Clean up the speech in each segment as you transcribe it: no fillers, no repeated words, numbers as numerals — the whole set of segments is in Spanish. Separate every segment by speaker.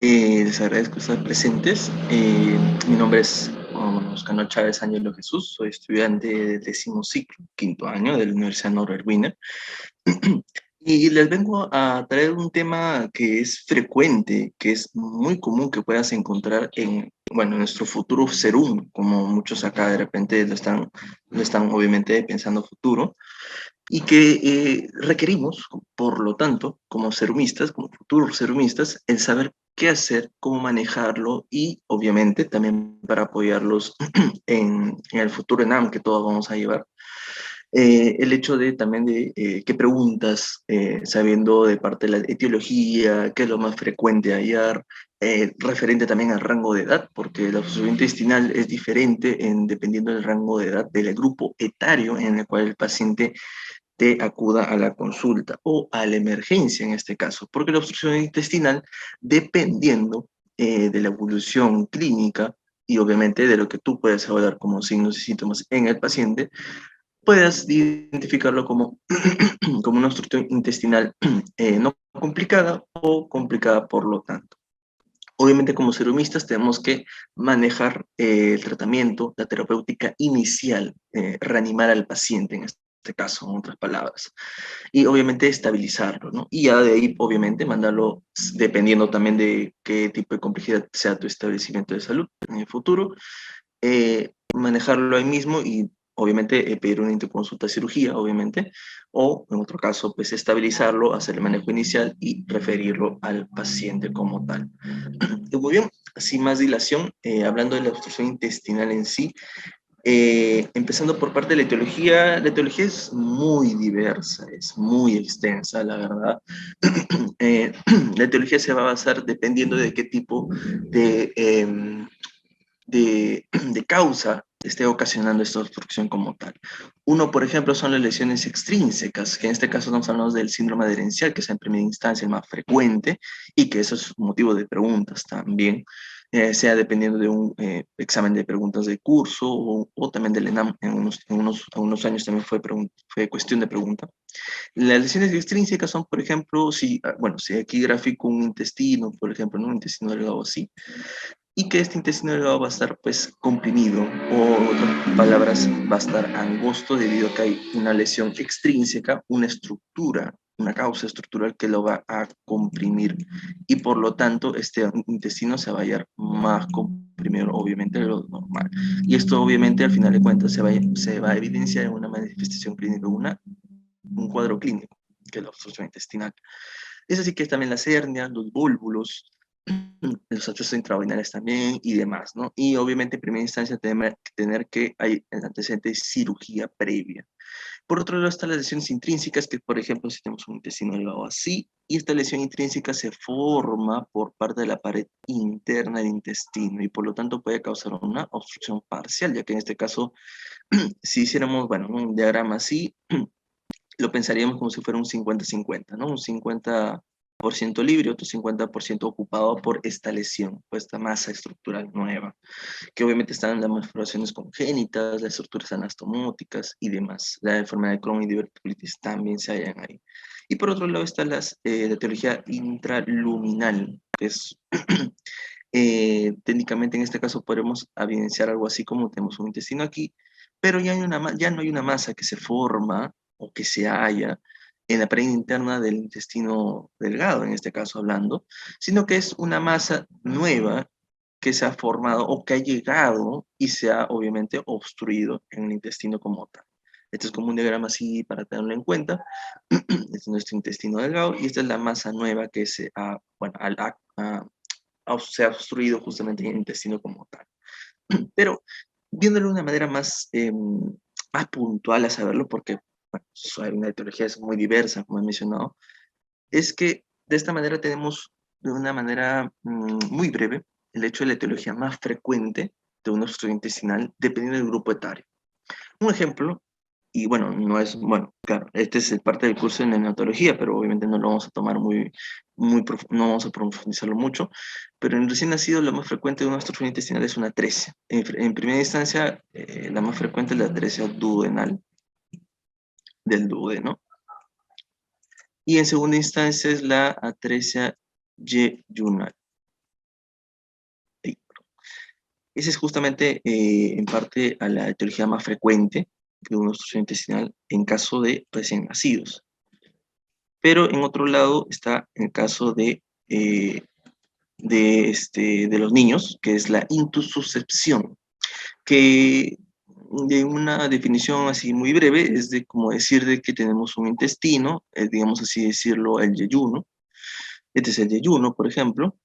Speaker 1: Les agradezco estar presentes. Mi nombre es Oscar Chávez Ángelo Jesús, soy estudiante del 10º ciclo, quinto año de la Universidad Norbert Wiener. Y les vengo a traer un tema que es frecuente, que es muy común que puedas encontrar en, bueno, en nuestro futuro serum, como muchos acá de repente lo están obviamente pensando futuro, y que requerimos, por lo tanto, como serumistas, como futuros serumistas, el saber qué hacer, cómo manejarlo y obviamente también para apoyarlos en el futuro ENAM que todos vamos a llevar. El hecho de también de qué preguntas, sabiendo de parte de la etiología, qué es lo más frecuente hallar, referente también al rango de edad, porque la obstrucción intestinal es diferente dependiendo del rango de edad del grupo etario en el cual el paciente te acuda a la consulta o a la emergencia en este caso, porque la obstrucción intestinal, dependiendo de la evolución clínica y obviamente de lo que tú puedes evaluar como signos y síntomas en el paciente, puedes identificarlo como, como una obstrucción intestinal no complicada o complicada por lo tanto. Obviamente como serumistas tenemos que manejar el tratamiento, la terapéutica inicial, reanimar al paciente en este caso, en otras palabras, y obviamente estabilizarlo, ¿no? Y ya de ahí, obviamente, mandarlo, dependiendo también de qué tipo de complejidad sea tu establecimiento de salud en el futuro, manejarlo ahí mismo y obviamente pedir una interconsulta de cirugía, obviamente, o en otro caso, pues estabilizarlo, hacer el manejo inicial y referirlo al paciente como tal. Y muy bien, sin más dilación, hablando de la obstrucción intestinal en sí, empezando por parte de la etiología es muy diversa, es muy extensa, la verdad. Eh, la etiología se va a basar dependiendo de qué tipo de, de causa esté ocasionando esta obstrucción como tal. Uno, por ejemplo, son las lesiones extrínsecas, que en este caso estamos hablando del síndrome adherencial, que es en primera instancia el más frecuente y que eso es motivo de preguntas también, sea dependiendo de un examen de preguntas de curso o también del ENAM, en unos años también fue cuestión de pregunta. Las lesiones extrínsecas son, por ejemplo, si, bueno, si aquí gráfico un intestino, por ejemplo, ¿no? Un intestino delgado así, y que este intestino delgado va a estar pues comprimido o en otras palabras va a estar angosto debido a que hay una lesión extrínseca, una estructura, una causa estructural que lo va a comprimir y por lo tanto este intestino se va a hallar más comprimido obviamente de lo normal. Y esto obviamente al final de cuentas se va a evidenciar en una manifestación clínica, un cuadro clínico, que es la obstrucción intestinal. Es así que también las hernias, los búlbulos, los hachos intraabdominales también y demás, ¿no? Y obviamente en primera instancia tener que hay el antecedente de cirugía previa. Por otro lado están las lesiones intrínsecas, que por ejemplo si tenemos un intestino delgado así, y esta lesión intrínseca se forma por parte de la pared interna del intestino y por lo tanto puede causar una obstrucción parcial, ya que en este caso, si hiciéramos, bueno, un diagrama así, lo pensaríamos como si fuera un 50-50, ¿no? Un 50% libre, otro 50% ocupado por esta lesión, por esta masa estructural nueva, que obviamente están las malformaciones congénitas, las estructuras anastomóticas y demás. La enfermedad de Crohn y diverticulitis también se hallan ahí. Y por otro lado está la teología intraluminal, que es técnicamente en este caso podemos evidenciar algo así como tenemos un intestino aquí, pero ya no hay una masa que se forma o que se halla en la pared interna del intestino delgado, en este caso hablando, sino que es una masa nueva que se ha formado o que ha llegado y se ha obviamente obstruido en el intestino como tal. Este es como un diagrama así para tenerlo en cuenta. Este es nuestro intestino delgado y esta es la masa nueva que bueno, se ha obstruido justamente en el intestino como tal. Pero viéndolo de una manera más puntual a saberlo, porque bueno, hay una etiología es muy diversa, como he mencionado, es que de esta manera tenemos de una manera muy breve el hecho de la etiología más frecuente de una obstrucción intestinal dependiendo del grupo etario. Un ejemplo, y bueno, no es, bueno, claro, este es el parte del curso de neonatología, pero obviamente no lo vamos a tomar no vamos a profundizarlo mucho, pero en recién nacido lo más frecuente de una obstrucción intestinal es una atresia. En primera instancia, la más frecuente es la atresia duodenal, del duodeno, y en segunda instancia es la atresia yeyunal. Esa es justamente, en parte, a la etiología más frecuente de una obstrucción intestinal en caso de recién nacidos. Pero en otro lado está el caso de los niños, que es la intususcepción, que de una definición así muy breve es de como decir de que tenemos un intestino, digamos así decirlo, el yeyuno. Este es el yeyuno, por ejemplo,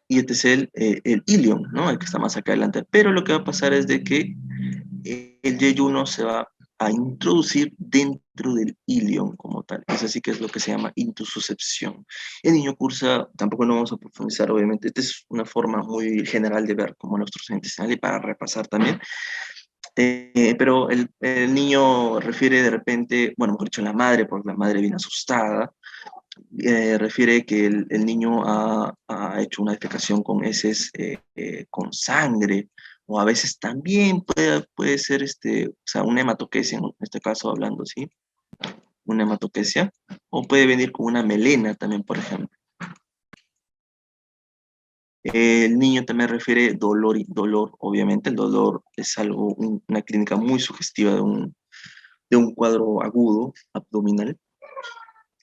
Speaker 1: y este es el ilion, ¿no? El que está más acá adelante. Pero lo que va a pasar es de que el yeyuno se va a introducir dentro del ilion como tal. Es así que es lo que se llama intususcepción. El niño cursa, tampoco no vamos a profundizar, obviamente. Esta es una forma muy general de ver cómo la obstrucción intestinal y para repasar también. Pero el niño refiere de repente, bueno, mejor dicho, la madre, porque la madre viene asustada, refiere que el niño ha hecho una defecación con heces con sangre, o a veces también puede ser o sea, una hematoquesia, en este caso hablando, ¿sí? Una hematoquesia, o puede venir con una melena también, por ejemplo. El niño también refiere dolor y dolor, obviamente, el dolor es algo, una clínica muy sugestiva de un cuadro agudo abdominal.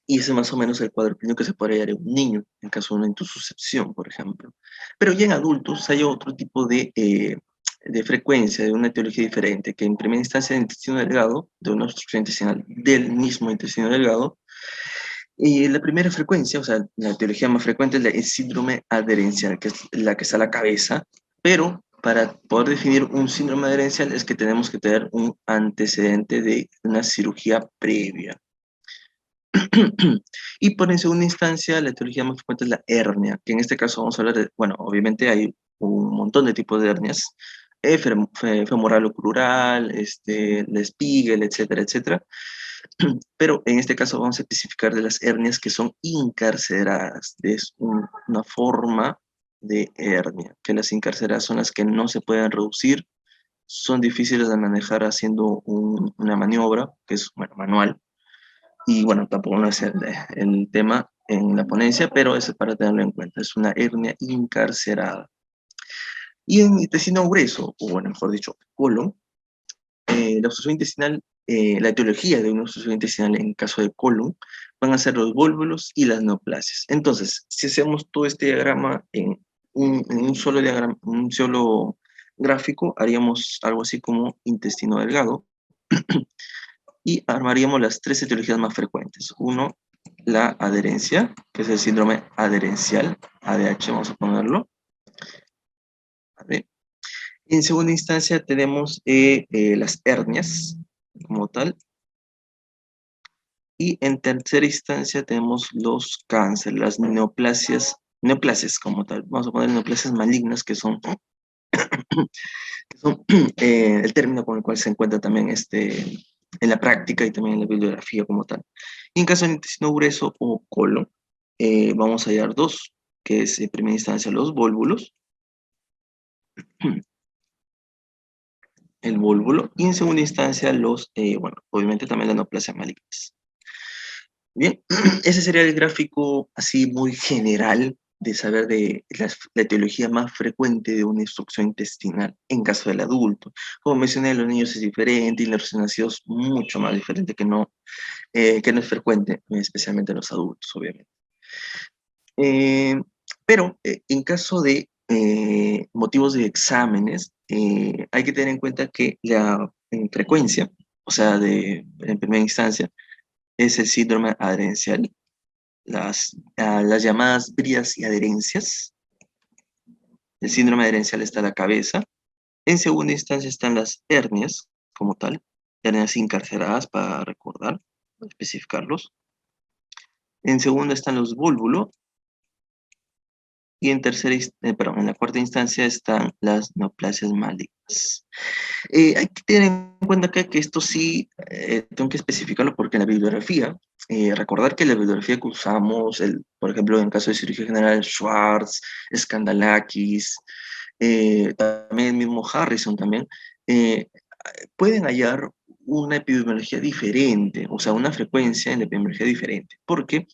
Speaker 1: Y ese es más o menos el cuadro clínico que se puede hallar en un niño, en caso de una intususcepción, por ejemplo. Pero ya en adultos hay otro tipo de frecuencia, de una etiología diferente, que en primera instancia en el intestino delgado, de una obstrucción intestinal del mismo intestino delgado, y la primera frecuencia, o sea, la etiología más frecuente es el síndrome adherencial, que es la que está a la cabeza, pero para poder definir un síndrome adherencial es que tenemos que tener un antecedente de una cirugía previa. Y por en segunda instancia, la etiología más frecuente es la hernia, que en este caso vamos a hablar de, bueno, obviamente hay un montón de tipos de hernias, femoral o crural, la Spiegel, etcétera, etcétera. Pero en este caso vamos a especificar de las hernias que son incarceradas. Es una forma de hernia, que las incarceradas son las que no se pueden reducir, son difíciles de manejar haciendo una maniobra, que es, bueno, manual, y bueno, tampoco no es el tema en la ponencia, pero eso es para tenerlo en cuenta. Es una hernia incarcerada. Y en intestino grueso, o bueno, mejor dicho, colon, la obstrucción intestinal, la etiología de una obstrucción intestinal en caso de colon, van a ser los vólvulos y las neoplasias. Entonces, si hacemos todo este diagrama en un solo diagrama, un solo gráfico, haríamos algo así como intestino delgado, y armaríamos las tres etiologías más frecuentes. Uno, la adherencia, que es el síndrome adherencial, ADH vamos a ponerlo. ¿Vale? En segunda instancia tenemos las hernias como tal. Y en tercera instancia tenemos los cánceres, las neoplasias como tal. Vamos a poner neoplasias malignas, que son el término con el cual se encuentra también en la práctica y también en la bibliografía como tal. Y en caso del intestino grueso o colon, vamos a hallar dos, que es en primera instancia los vólvulos, el vólvulo, y en segunda instancia bueno, obviamente también las neoplasias malignas. Bien, ese sería el gráfico así muy general de saber de la etiología más frecuente de una obstrucción intestinal en caso del adulto. Como mencioné, en los niños es diferente y en los recién nacidos mucho más diferente que no es frecuente, especialmente en los adultos, obviamente. Eh, pero en caso de motivos de exámenes, hay que tener en cuenta que la frecuencia, o sea, en primera instancia, es el síndrome adherencial, las llamadas bridas y adherencias. El síndrome adherencial está en la cabeza. En segunda instancia están las hernias, como tal, hernias incarceradas para recordar, especificarlos. En segunda están los vólvulos. Y en la cuarta instancia están las neoplasias malignas. Hay que tener en cuenta acá que esto sí, tengo que especificarlo porque en la bibliografía, recordar que la bibliografía que usamos, por ejemplo, en el caso de cirugía general, Schwartz, Skandalakis, también el mismo Harrison también, eh, pueden hallar una epidemiología diferente, o sea, una frecuencia en la epidemiología diferente. ¿Por qué?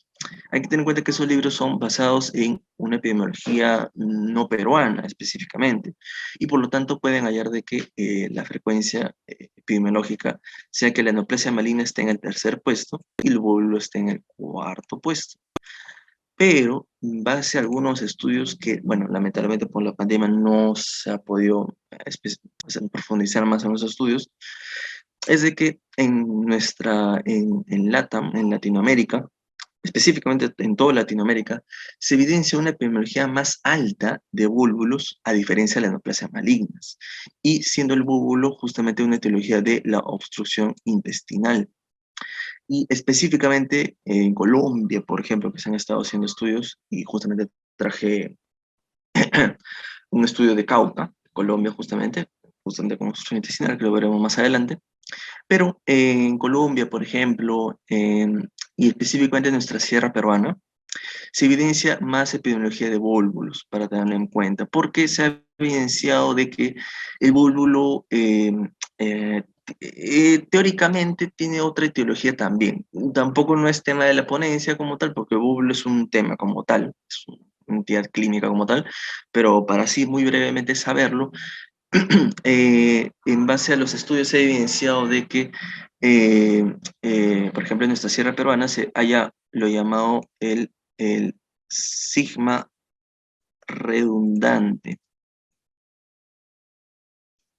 Speaker 1: Hay que tener en cuenta que esos libros son basados en una epidemiología no peruana específicamente, y por lo tanto pueden hallar de que la frecuencia epidemiológica sea que la neoplasia maligna esté en el tercer puesto y el bóbulo esté en el cuarto puesto. Pero en base a algunos estudios que, bueno, lamentablemente por la pandemia no se ha podido o sea, profundizar más en los estudios, es de que en LATAM, en Latinoamérica, específicamente en toda Latinoamérica, se evidencia una epidemiología más alta de búlbulos a diferencia de las neoplasias malignas, y siendo el búlbulo justamente una etiología de la obstrucción intestinal. Y específicamente en Colombia, por ejemplo, que se han estado haciendo estudios, y justamente traje un estudio de Cauca, Colombia justamente con obstrucción intestinal, que lo veremos más adelante, pero en Colombia, por ejemplo, y específicamente en nuestra sierra peruana, se evidencia más epidemiología de vólvulos, para tenerlo en cuenta, porque se ha evidenciado de que el vólvulo teóricamente tiene otra etiología también. Tampoco no es tema de la ponencia como tal, porque el vólvulo es un tema como tal, es una entidad clínica como tal, pero para así muy brevemente saberlo, en base a los estudios se ha evidenciado de que, por ejemplo, en nuestra sierra peruana se haya lo llamado el sigma redundante.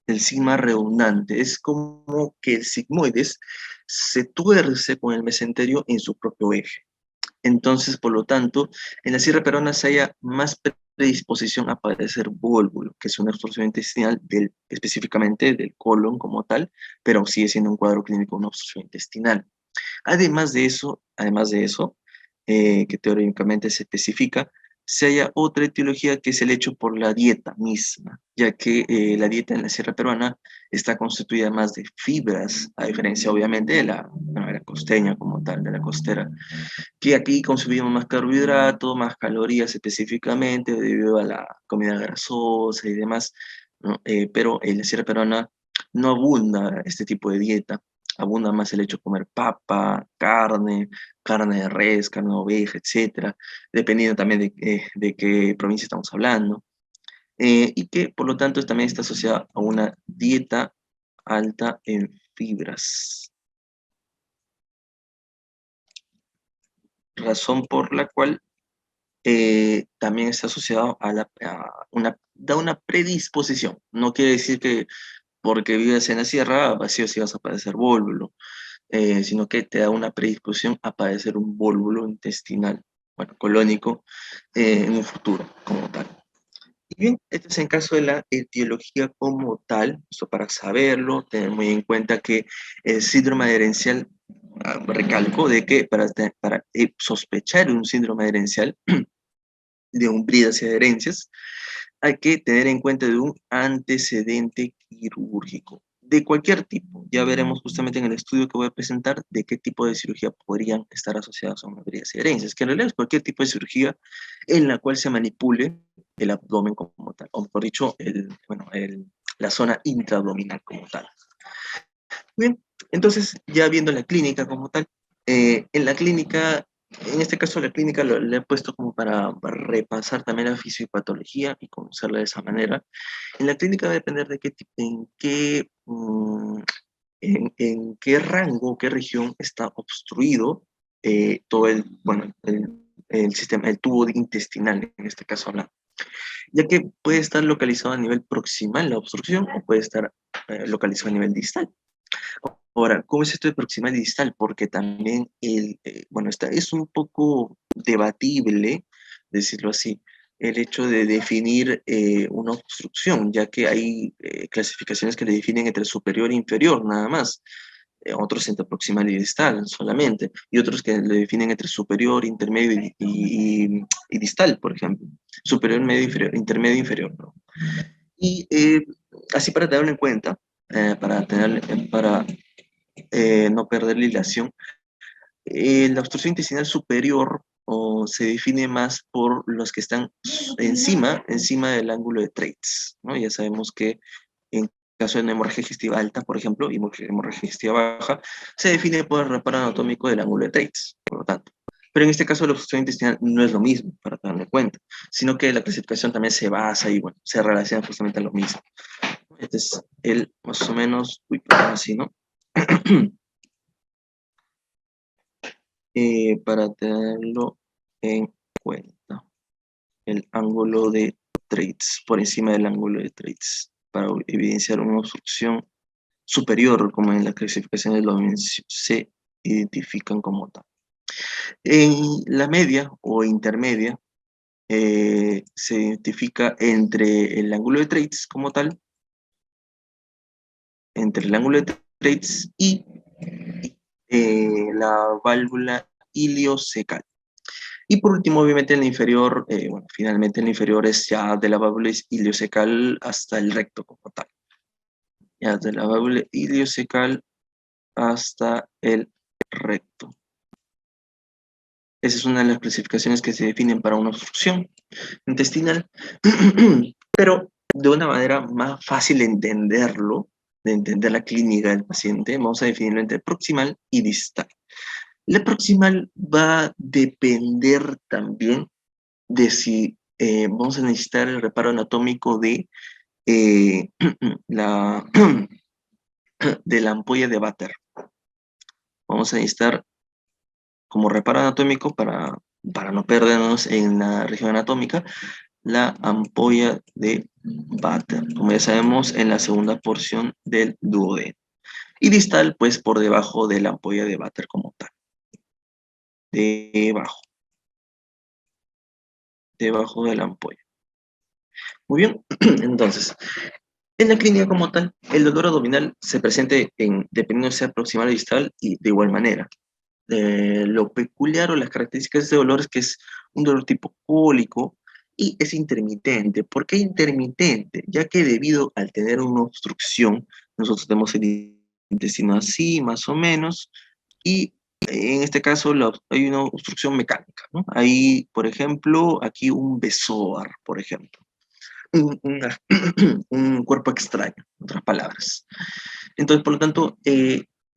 Speaker 1: El sigma redundante es como que el sigmoides se tuerce con el mesenterio en su propio eje. Entonces, por lo tanto, en la sierra peruana se haya más predisposición a padecer vólvulo, que es una obstrucción intestinal específicamente del colon como tal, pero sigue siendo un cuadro clínico de una obstrucción intestinal. Además de eso, que teóricamente se especifica, se halla otra etiología que es el hecho por la dieta misma, ya que la dieta en la sierra peruana está constituida más de fibras, a diferencia obviamente bueno, de la costeña como tal, de la costera, que aquí consumimos más carbohidratos, más calorías específicamente debido a la comida grasosa y demás, ¿no? Pero en la sierra peruana no abunda este tipo de dieta, abunda más el hecho de comer papa, carne de res, carne de oveja, etcétera, dependiendo también de qué provincia estamos hablando, y que por lo tanto también está asociada a una dieta alta en fibras, razón por la cual también está asociado da una predisposición. No quiere decir que porque vives en la sierra, vacío si vas a padecer vólvulo, sino que te da una predisposición a padecer un vólvulo intestinal, bueno, colónico, en un futuro como tal. Y bien, este es en caso de la etiología como tal, esto para saberlo, tener muy en cuenta que el síndrome adherencial, recalco de que para sospechar un síndrome adherencial, de umbridas y adherencias, hay que tener en cuenta de un antecedente quirúrgico de cualquier tipo. Ya veremos justamente en el estudio que voy a presentar de qué tipo de cirugía podrían estar asociadas a umbridas y adherencias, que en realidad es cualquier tipo de cirugía en la cual se manipule el abdomen como tal, o mejor dicho, la zona intraabdominal como tal. Bien, entonces ya viendo la clínica como tal, en la clínica, en este caso la clínica le he puesto como para repasar también la fisiopatología y conocerla de esa manera. En la clínica va a depender de en qué rango, qué región está obstruido todo el sistema, el tubo intestinal, en este caso hablando, ya que puede estar localizado a nivel proximal la obstrucción o puede estar localizado a nivel distal. Ahora, ¿cómo es esto de proximal y distal? Porque también es un poco debatible, decirlo así, el hecho de definir una obstrucción, ya que hay clasificaciones que le definen entre superior e inferior, nada más. Otros entre proximal y distal solamente, y otros que le definen entre superior, intermedio y distal, por ejemplo. Superior, medio, inferior, intermedio, inferior, ¿no? Y así para tenerlo en cuenta, para no perder la hilación. La obstrucción intestinal superior se define más por los que están encima del ángulo de Treitz, ¿no? Ya sabemos que en caso de una hemorragia digestiva alta, por ejemplo, y hemorragia digestiva baja, se define por el reparo anatómico del ángulo de Treitz, por lo tanto. Pero en este caso la obstrucción intestinal no es lo mismo, para darme cuenta, sino que la clasificación también se basa y, bueno, se relaciona justamente a lo mismo. Este es el, más o menos, uy, perdón, así, ¿no? Para tenerlo en cuenta. El ángulo de Treitz, por encima del ángulo de Treitz, para evidenciar una obstrucción superior, como en la clasificación de los se identifican como tal. En la media o intermedia, se identifica entre el ángulo de Treitz como tal, entre el ángulo de Treitz y la válvula iliocecal. Y por último, obviamente, en la inferior, bueno, finalmente en la inferior es ya de la válvula iliocecal hasta el recto como tal. Ya de la válvula iliocecal hasta el recto. Esa es una de las clasificaciones que se definen para una obstrucción intestinal, pero de una manera más fácil de entenderlo, de entender la clínica del paciente, vamos a definirlo entre proximal y distal. La proximal va a depender también de si vamos a necesitar el reparo anatómico de, la, de la ampolla de Vater. Vamos a necesitar como reparo anatómico para no perdernos en la región anatómica, la ampolla de Vater, como ya sabemos, en la segunda porción del duodeno. Y distal, pues, por debajo de la ampolla de Vater como tal. Debajo de la ampolla. Muy bien, entonces, en la clínica como tal, el dolor abdominal se presente dependiendo si sea proximal o distal y de igual manera. Lo peculiar o las características de este dolor es que es un dolor tipo cólico y es intermitente. ¿Por qué intermitente? Ya que debido al tener una obstrucción, nosotros tenemos el intestino así, más o menos, y en este caso hay una obstrucción mecánica, ¿no? Hay, por ejemplo, aquí un besoar, por ejemplo. Un cuerpo extraño, en otras palabras. Entonces, por lo tanto,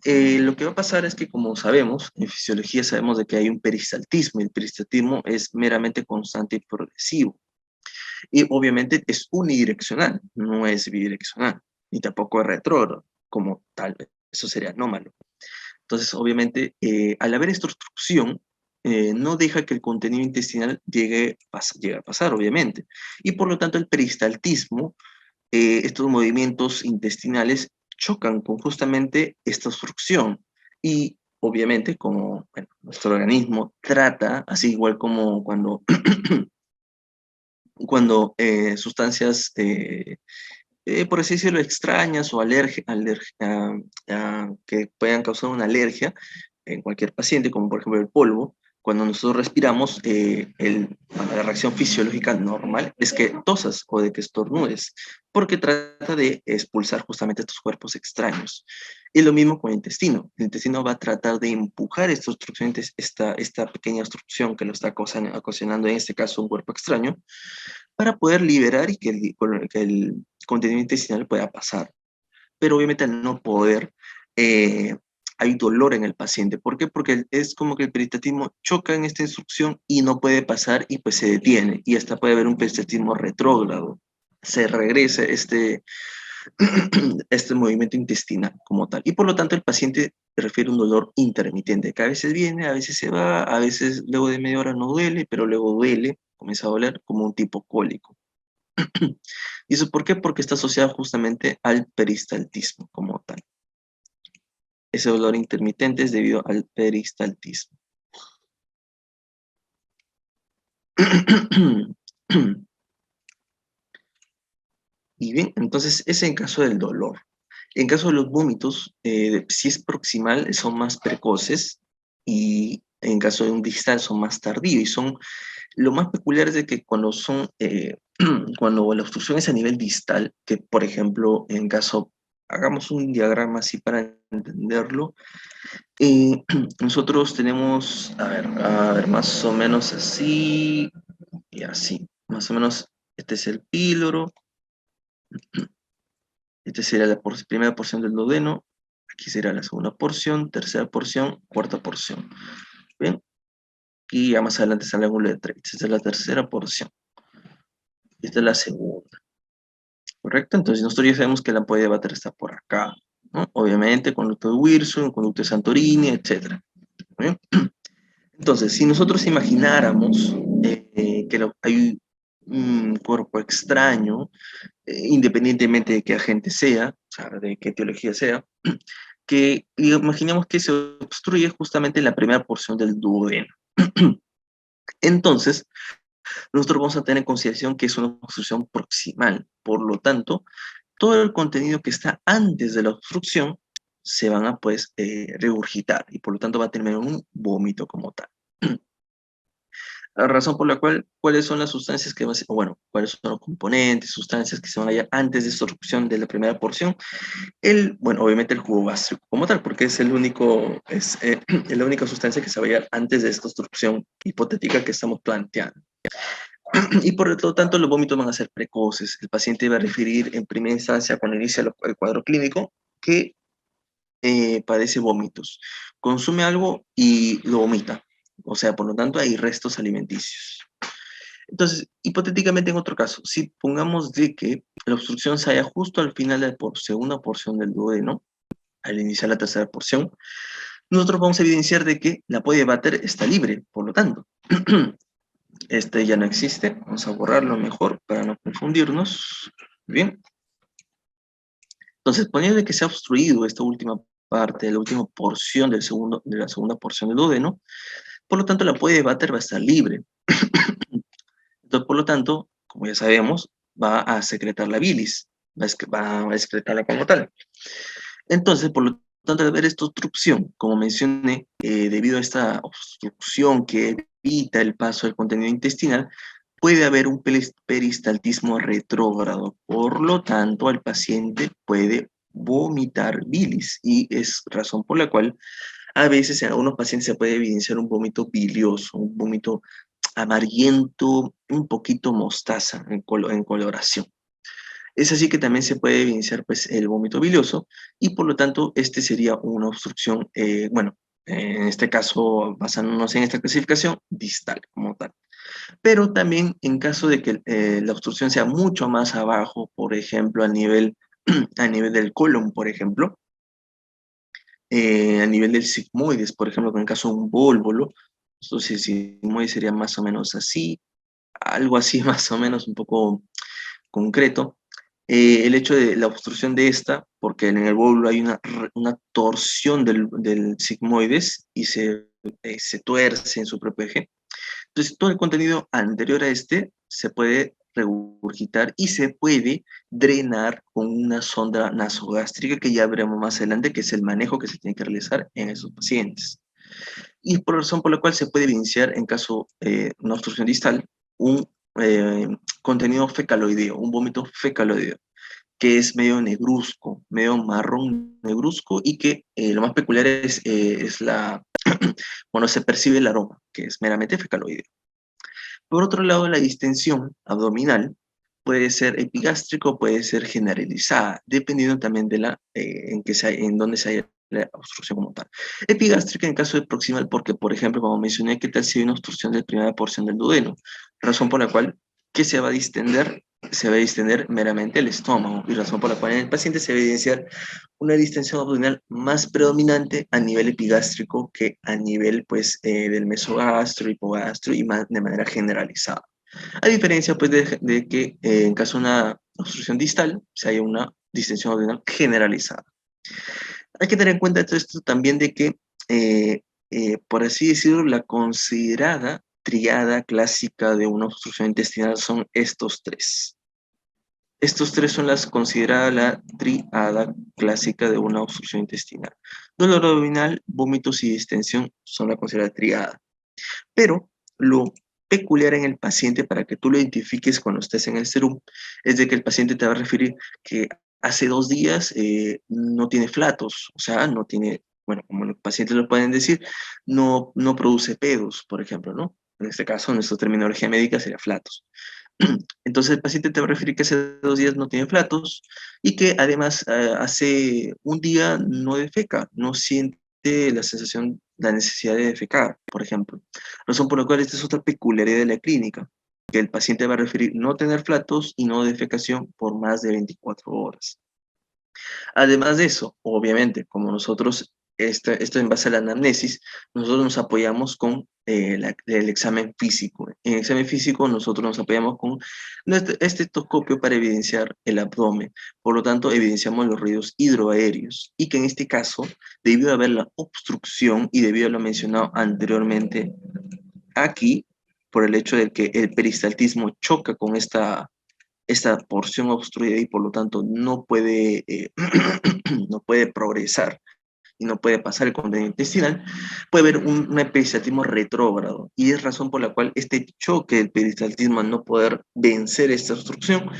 Speaker 1: lo que va a pasar es que, como sabemos, en fisiología sabemos de que hay un peristaltismo, y el peristaltismo es meramente constante y progresivo. Y obviamente es unidireccional, no es bidireccional, ni tampoco es retrógrado, como tal, eso sería anómalo. Entonces, obviamente, al haber esta obstrucción, no deja que el contenido intestinal llegue a pasar, obviamente. Y por lo tanto, el peristaltismo, estos movimientos intestinales chocan con justamente esta obstrucción. Y obviamente, como bueno, nuestro organismo trata, así igual como cuando sustancias, por así decirlo, extrañas o que puedan causar una alergia en cualquier paciente, como por ejemplo el polvo, cuando nosotros respiramos, bueno, la reacción fisiológica normal es que tosas o de que estornudes, porque trata de expulsar justamente estos cuerpos extraños. Y lo mismo con el intestino. El intestino va a tratar de empujar esta obstrucción, esta pequeña obstrucción que lo está ocasionando, en este caso, un cuerpo extraño, para poder liberar y que el contenido intestinal pueda pasar. Pero obviamente al no poder, eh, hay dolor en el paciente. ¿Por qué? Porque es como que el peristaltismo choca en esta instrucción y no puede pasar y pues se detiene. Y hasta puede haber un peristaltismo retrógrado. Se regresa este movimiento intestinal como tal. Y por lo tanto el paciente refiere un dolor intermitente, que a veces viene, a veces se va, a veces luego de media hora no duele, pero luego duele, comienza a doler como un tipo cólico. ¿Y eso por qué? Porque está asociado justamente al peristaltismo como tal. Ese dolor intermitente es debido al peristaltismo. Y bien, entonces ese en caso del dolor. En caso de los vómitos, si es proximal, son más precoces y en caso de un distal son más tardíos. Y son, lo más peculiar es de que cuando son, cuando la obstrucción es a nivel distal, que por ejemplo, en caso, hagamos un diagrama así para entenderlo, nosotros tenemos, a ver, más o menos así y así. Más o menos, este es el píloro. Esta sería la primera porción del duodeno. Aquí será la segunda porción, tercera porción, cuarta porción. Bien. y ya más adelante sale el ángulo de Treitz. Esta es la tercera porción. Esta es la segunda. ¿Correcto? Entonces nosotros ya sabemos que la ampolla de Vater está por acá, ¿no? Obviamente, conducto de Wilson, conducto de Santorini, etc. ¿Bien? Entonces, si nosotros imagináramos que hay un cuerpo extraño, independientemente de qué agente sea, o sea, de qué teología sea, que imaginemos que se obstruye justamente en la primera porción del duodeno. Entonces, nosotros vamos a tener en consideración que es una obstrucción proximal. Por lo tanto, todo el contenido que está antes de la obstrucción se van a, pues, regurgitar y por lo tanto va a terminar en un vómito como tal. La razón por la cual, ¿cuáles son las sustancias que van a ser, bueno, cuáles son los componentes, sustancias que se van a hallar antes de esta obstrucción de la primera porción? Bueno, obviamente el jugo gástrico como tal, porque es el único, es la única sustancia que se va a hallar antes de esta obstrucción hipotética que estamos planteando. Y por lo tanto los vómitos van a ser precoces. El paciente va a referir en primera instancia cuando inicia el cuadro clínico que padece vómitos. Consume algo y lo vomita. O sea, por lo tanto hay restos alimenticios. Entonces, hipotéticamente en otro caso, si pongamos de que la obstrucción se halla justo al final de la segunda porción del duodeno, al iniciar la tercera porción, nosotros vamos a evidenciar de que la ampolla de Vater está libre, por lo tanto, este ya no existe. Vamos a borrarlo mejor para no confundirnos. Bien. Entonces, poniendo que se ha obstruido esta última parte, la última porción de la segunda porción del duodeno, por lo tanto, la ampolla de Vater va a estar libre. Entonces, por lo tanto, como ya sabemos, va a secretar la bilis, va a excretarla como tal. Entonces, por lo tanto, al ver esta obstrucción, como mencioné, debido a esta obstrucción que evita el paso del contenido intestinal, puede haber un peristaltismo retrógrado. Por lo tanto, el paciente puede vomitar bilis y es razón por la cual a veces en algunos pacientes se puede evidenciar un vómito bilioso, un vómito amarillento, un poquito mostaza en coloración. Es así que también se puede evidenciar pues, el vómito bilioso y por lo tanto este sería una obstrucción, bueno, en este caso, basándonos en esta clasificación, distal como tal. Pero también en caso de que la obstrucción sea mucho más abajo, por ejemplo, a nivel del colon, por ejemplo, a nivel del sigmoides, por ejemplo, en el caso de un vólvulo, entonces el sigmoide sería más o menos así, algo así más o menos un poco concreto. El hecho de la obstrucción de esta, porque en el vólvulo hay una torsión del sigmoides y se tuerce en su propio eje. Entonces, todo el contenido anterior a este se puede regurgitar y se puede drenar con una sonda nasogástrica que ya veremos más adelante, que es el manejo que se tiene que realizar en esos pacientes. Y por razón por la cual se puede evidenciar en caso de una obstrucción distal un contenido fecaloideo, un vómito fecaloideo, que es medio negruzco, medio marrón negruzco y que lo más peculiar es cuando se percibe el aroma, que es meramente fecaloideo. Por otro lado, la distensión abdominal puede ser epigástrico, puede ser generalizada, dependiendo también de en dónde se haya la obstrucción como tal. Epigástrica en caso de proximal, porque, por ejemplo, como mencioné, ¿qué tal si hay una obstrucción de la primera porción del duodeno? Razón por la cual, ¿qué se va a distender? Se va a distender meramente el estómago, y razón por la cual en el paciente se va a evidenciar una distensión abdominal más predominante a nivel epigástrico que a nivel pues, del mesogastro, hipogastro y más de manera generalizada. A diferencia pues, de que en caso de una obstrucción distal se haya una distensión abdominal generalizada. Hay que tener en cuenta esto también de que, por así decirlo, la considerada triada clásica de una obstrucción intestinal son estos tres. Estos tres son las consideradas la triada clásica de una obstrucción intestinal. Dolor abdominal, vómitos y distensión son la considerada triada. Pero lo peculiar en el paciente, para que tú lo identifiques cuando estés en el serum, es de que el paciente te va a referir que hace 2 días no tiene flatos, o sea, no tiene, bueno, como los pacientes lo pueden decir, no produce pedos, por ejemplo, ¿no? En este caso, nuestra terminología médica sería flatos. Entonces el paciente te va a referir que hace 2 días no tiene flatos y que además hace un día no defeca, no siente la sensación la necesidad de defecar, por ejemplo. Razón por la cual esta es otra peculiaridad de la clínica, que el paciente va a referir no tener flatos y no defecación por más de 24 horas. Además de eso, obviamente, como nosotros, esto en base a la anamnesis, nosotros nos apoyamos con el examen físico. En el examen físico nosotros nos apoyamos con nuestro estetoscopio para evidenciar el abdomen. Por lo tanto, evidenciamos los ruidos hidroaéreos. Y que en este caso, debido a haber la obstrucción y debido a lo mencionado anteriormente aquí, por el hecho de que el peristaltismo choca con esta porción obstruida y por lo tanto no puede, no puede progresar y no puede pasar el contenido intestinal, puede haber un peristaltismo retrógrado y es razón por la cual este choque del peristaltismo al no poder vencer esta obstrucción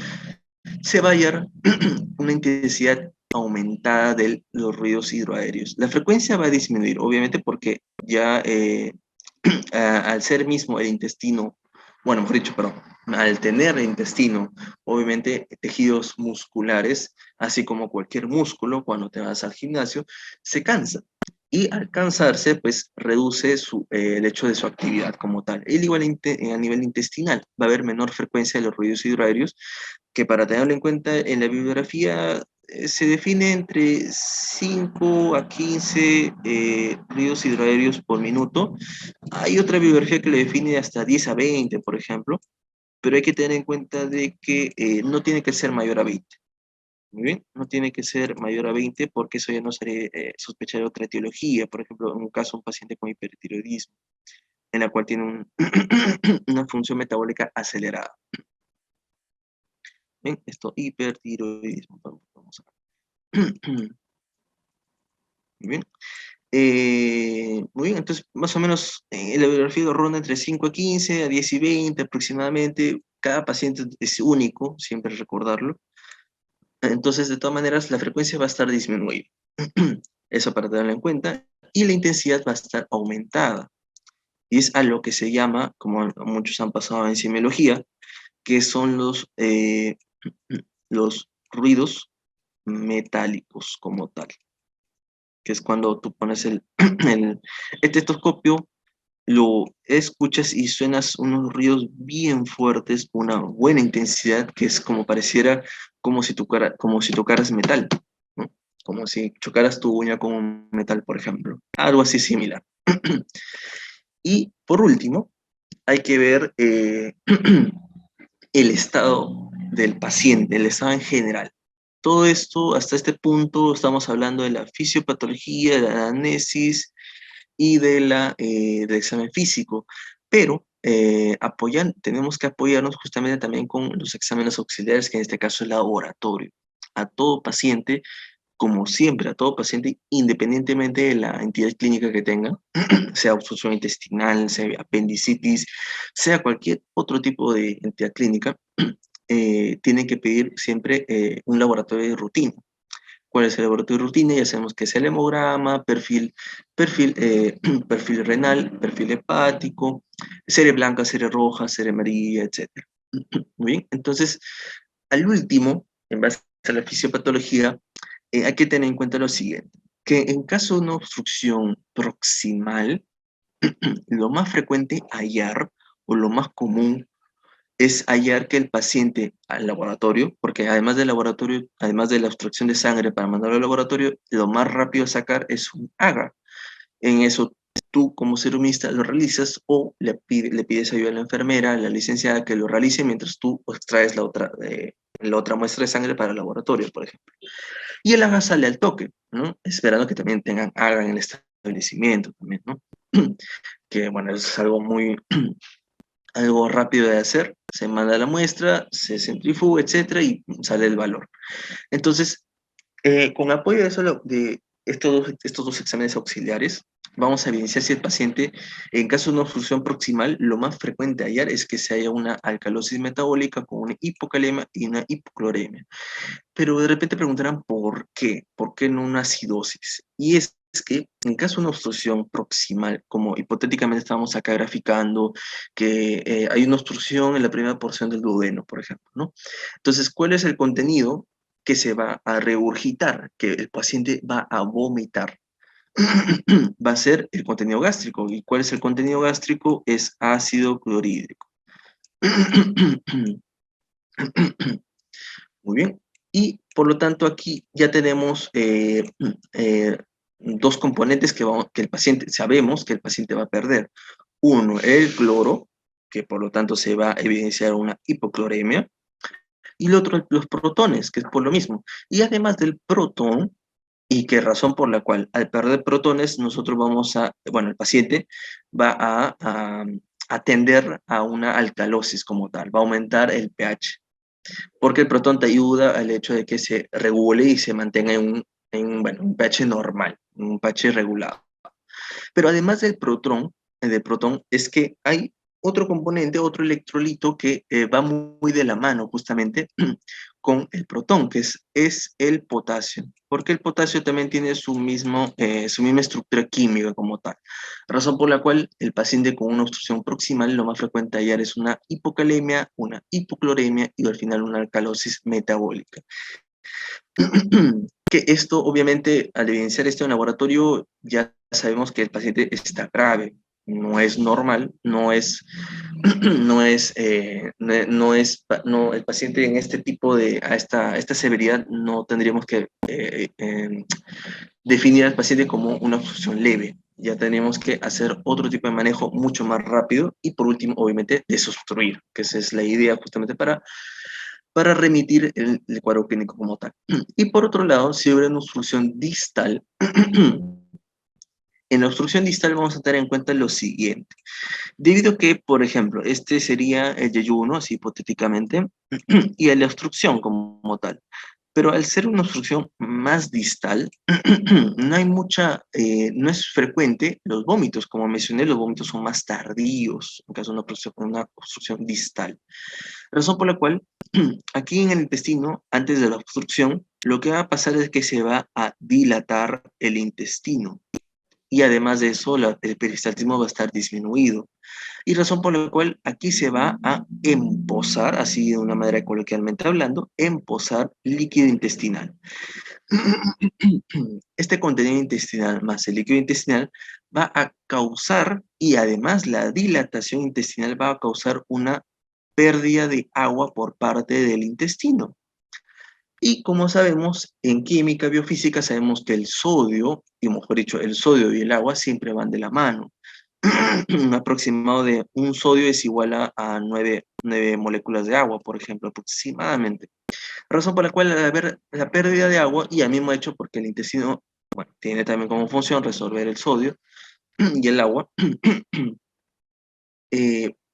Speaker 1: se va a hallar una intensidad aumentada de los ruidos hidroaéreos. La frecuencia va a disminuir, obviamente porque ya al ser mismo el intestino, bueno, mejor dicho, perdón, al tener el intestino, obviamente tejidos musculares, así como cualquier músculo, cuando te vas al gimnasio, se cansa. Y al cansarse, pues reduce el hecho de su actividad como tal. El igual a nivel intestinal, va a haber menor frecuencia de los ruidos hidroaéreos, que para tenerlo en cuenta en la bibliografía se define entre 5 a 15 ruidos hidroaéreos por minuto. Hay otra bibliografía que le define hasta 10 a 20, por ejemplo, pero hay que tener en cuenta de que no tiene que ser mayor a 20. Muy bien, no tiene que ser mayor a 20 porque eso ya no sería sospechar de otra etiología, por ejemplo, en un caso un paciente con hipertiroidismo, en la cual tiene una función metabólica acelerada. Bien, esto hipertiroidismo, vamos a ver. Muy bien. Muy bien, entonces más o menos en la bibliografía ronda entre 5 a 15, a 10 y 20 aproximadamente. Cada paciente es único, siempre recordarlo. Entonces, de todas maneras, la frecuencia va a estar disminuida. Eso para tenerlo en cuenta. Y la intensidad va a estar aumentada. Y es a lo que se llama, como muchos han pasado en semiología, que son los ruidos metálicos como tal, que es cuando tú pones el estetoscopio, lo escuchas y suenas unos ruidos bien fuertes, una buena intensidad, que es como pareciera como si tocaras metal, ¿no? Como si chocaras tu uña con un metal, por ejemplo. Algo así similar. Y por último, hay que ver el estado del paciente, el estado en general. Todo esto, hasta este punto, estamos hablando de la fisiopatología, de la anamnesis y del examen físico, pero tenemos que apoyarnos justamente también con los exámenes auxiliares, que en este caso es laboratorio. A todo paciente, como siempre, a todo paciente, independientemente de la entidad clínica que tenga, sea obstrucción intestinal, sea apendicitis, sea cualquier otro tipo de entidad clínica, tienen que pedir siempre un laboratorio de rutina. ¿Cuál es el laboratorio de rutina? Ya sabemos que es el hemograma, perfil renal, perfil hepático, serie blanca, serie roja, serie amarilla, etc. Muy bien, entonces, al último, en base a la fisiopatología, hay que tener en cuenta lo siguiente, que en caso de una obstrucción proximal, lo más frecuente hallar, o lo más común es hallar que el paciente al laboratorio, porque además del laboratorio, además de la obstrucción de sangre para mandarlo al laboratorio, lo más rápido a sacar es un AGA. En eso tú como serumista lo realizas o le pides ayuda a la enfermera, a la licenciada que lo realice mientras tú extraes la otra muestra de sangre para el laboratorio, por ejemplo. Y el AGA sale al toque, ¿no? Esperando que también tengan AGA en el establecimiento también, ¿no? Que bueno, es algo algo rápido de hacer, se manda la muestra, se centrifuga, etcétera, y sale el valor. Entonces, con apoyo de, de estos dos exámenes auxiliares, vamos a evidenciar si el paciente, en caso de una obstrucción proximal, lo más frecuente a hallar es que se haya una alcalosis metabólica con una hipocalemia y una hipocloremia. Pero de repente preguntarán por qué, ¿por qué no una acidosis? Y es que en caso de una obstrucción proximal, como hipotéticamente estamos acá graficando, que hay una obstrucción en la primera porción del duodeno, por ejemplo, ¿no? Entonces, ¿cuál es el contenido que se va a regurgitar, que el paciente va a vomitar? va a ser el contenido gástrico. ¿Y cuál es el contenido gástrico? Es ácido clorhídrico. Muy bien. Y por lo tanto aquí ya tenemos eh, dos componentes que el paciente, sabemos que el paciente va a perder. Uno, el cloro, que por lo tanto se va a evidenciar una hipocloremia, y el otro, los protones, que es por lo mismo. Y además del protón, y que razón por la cual al perder protones nosotros vamos a, bueno, el paciente va a tender a una alcalosis como tal, va a aumentar el pH, porque el protón te ayuda al hecho de que se regule y se mantenga bueno, un pH normal, un pH regulado. Pero además del protón es que hay otro componente, otro electrolito que va muy de la mano justamente con el protón, que es el potasio, porque el potasio también tiene su misma estructura química como tal, razón por la cual el paciente con una obstrucción proximal lo más frecuente a hallar es una hipocalemia, una hipocloremia y al final una alcalosis metabólica. Que esto, obviamente, al evidenciar esto en laboratorio, ya sabemos que el paciente está grave, no es normal, el paciente en este tipo a esta severidad, no tendríamos que definir al paciente como una obstrucción leve. Ya tenemos que hacer otro tipo de manejo mucho más rápido y por último, obviamente, desobstruir, que esa es la idea justamente para remitir el cuadro clínico como tal. Y por otro lado, si hubiera una obstrucción distal, en la obstrucción distal vamos a tener en cuenta lo siguiente. Debido a que, por ejemplo, este sería el yeyuno, así hipotéticamente, y la obstrucción como tal. Pero al ser una obstrucción más distal, no hay no es frecuente los vómitos. Como mencioné, los vómitos son más tardíos en caso de una obstrucción distal. Razón por la cual aquí en el intestino, antes de la obstrucción, lo que va a pasar es que se va a dilatar el intestino. Y además de eso, el peristaltismo va a estar disminuido. Y razón por la cual aquí se va a emposar, así de una manera coloquialmente hablando, emposar líquido intestinal. Este contenido intestinal más el líquido intestinal va a causar, y además la dilatación intestinal va a causar una pérdida de agua por parte del intestino. Y como sabemos, en química biofísica sabemos que el sodio, y mejor dicho, el sodio y el agua siempre van de la mano. Un aproximado de un sodio es igual a 9 moléculas de agua, por ejemplo, aproximadamente. Razón por la cual al haber la pérdida de agua, y al mismo hecho porque el intestino, bueno, tiene también como función resolver el sodio y el agua,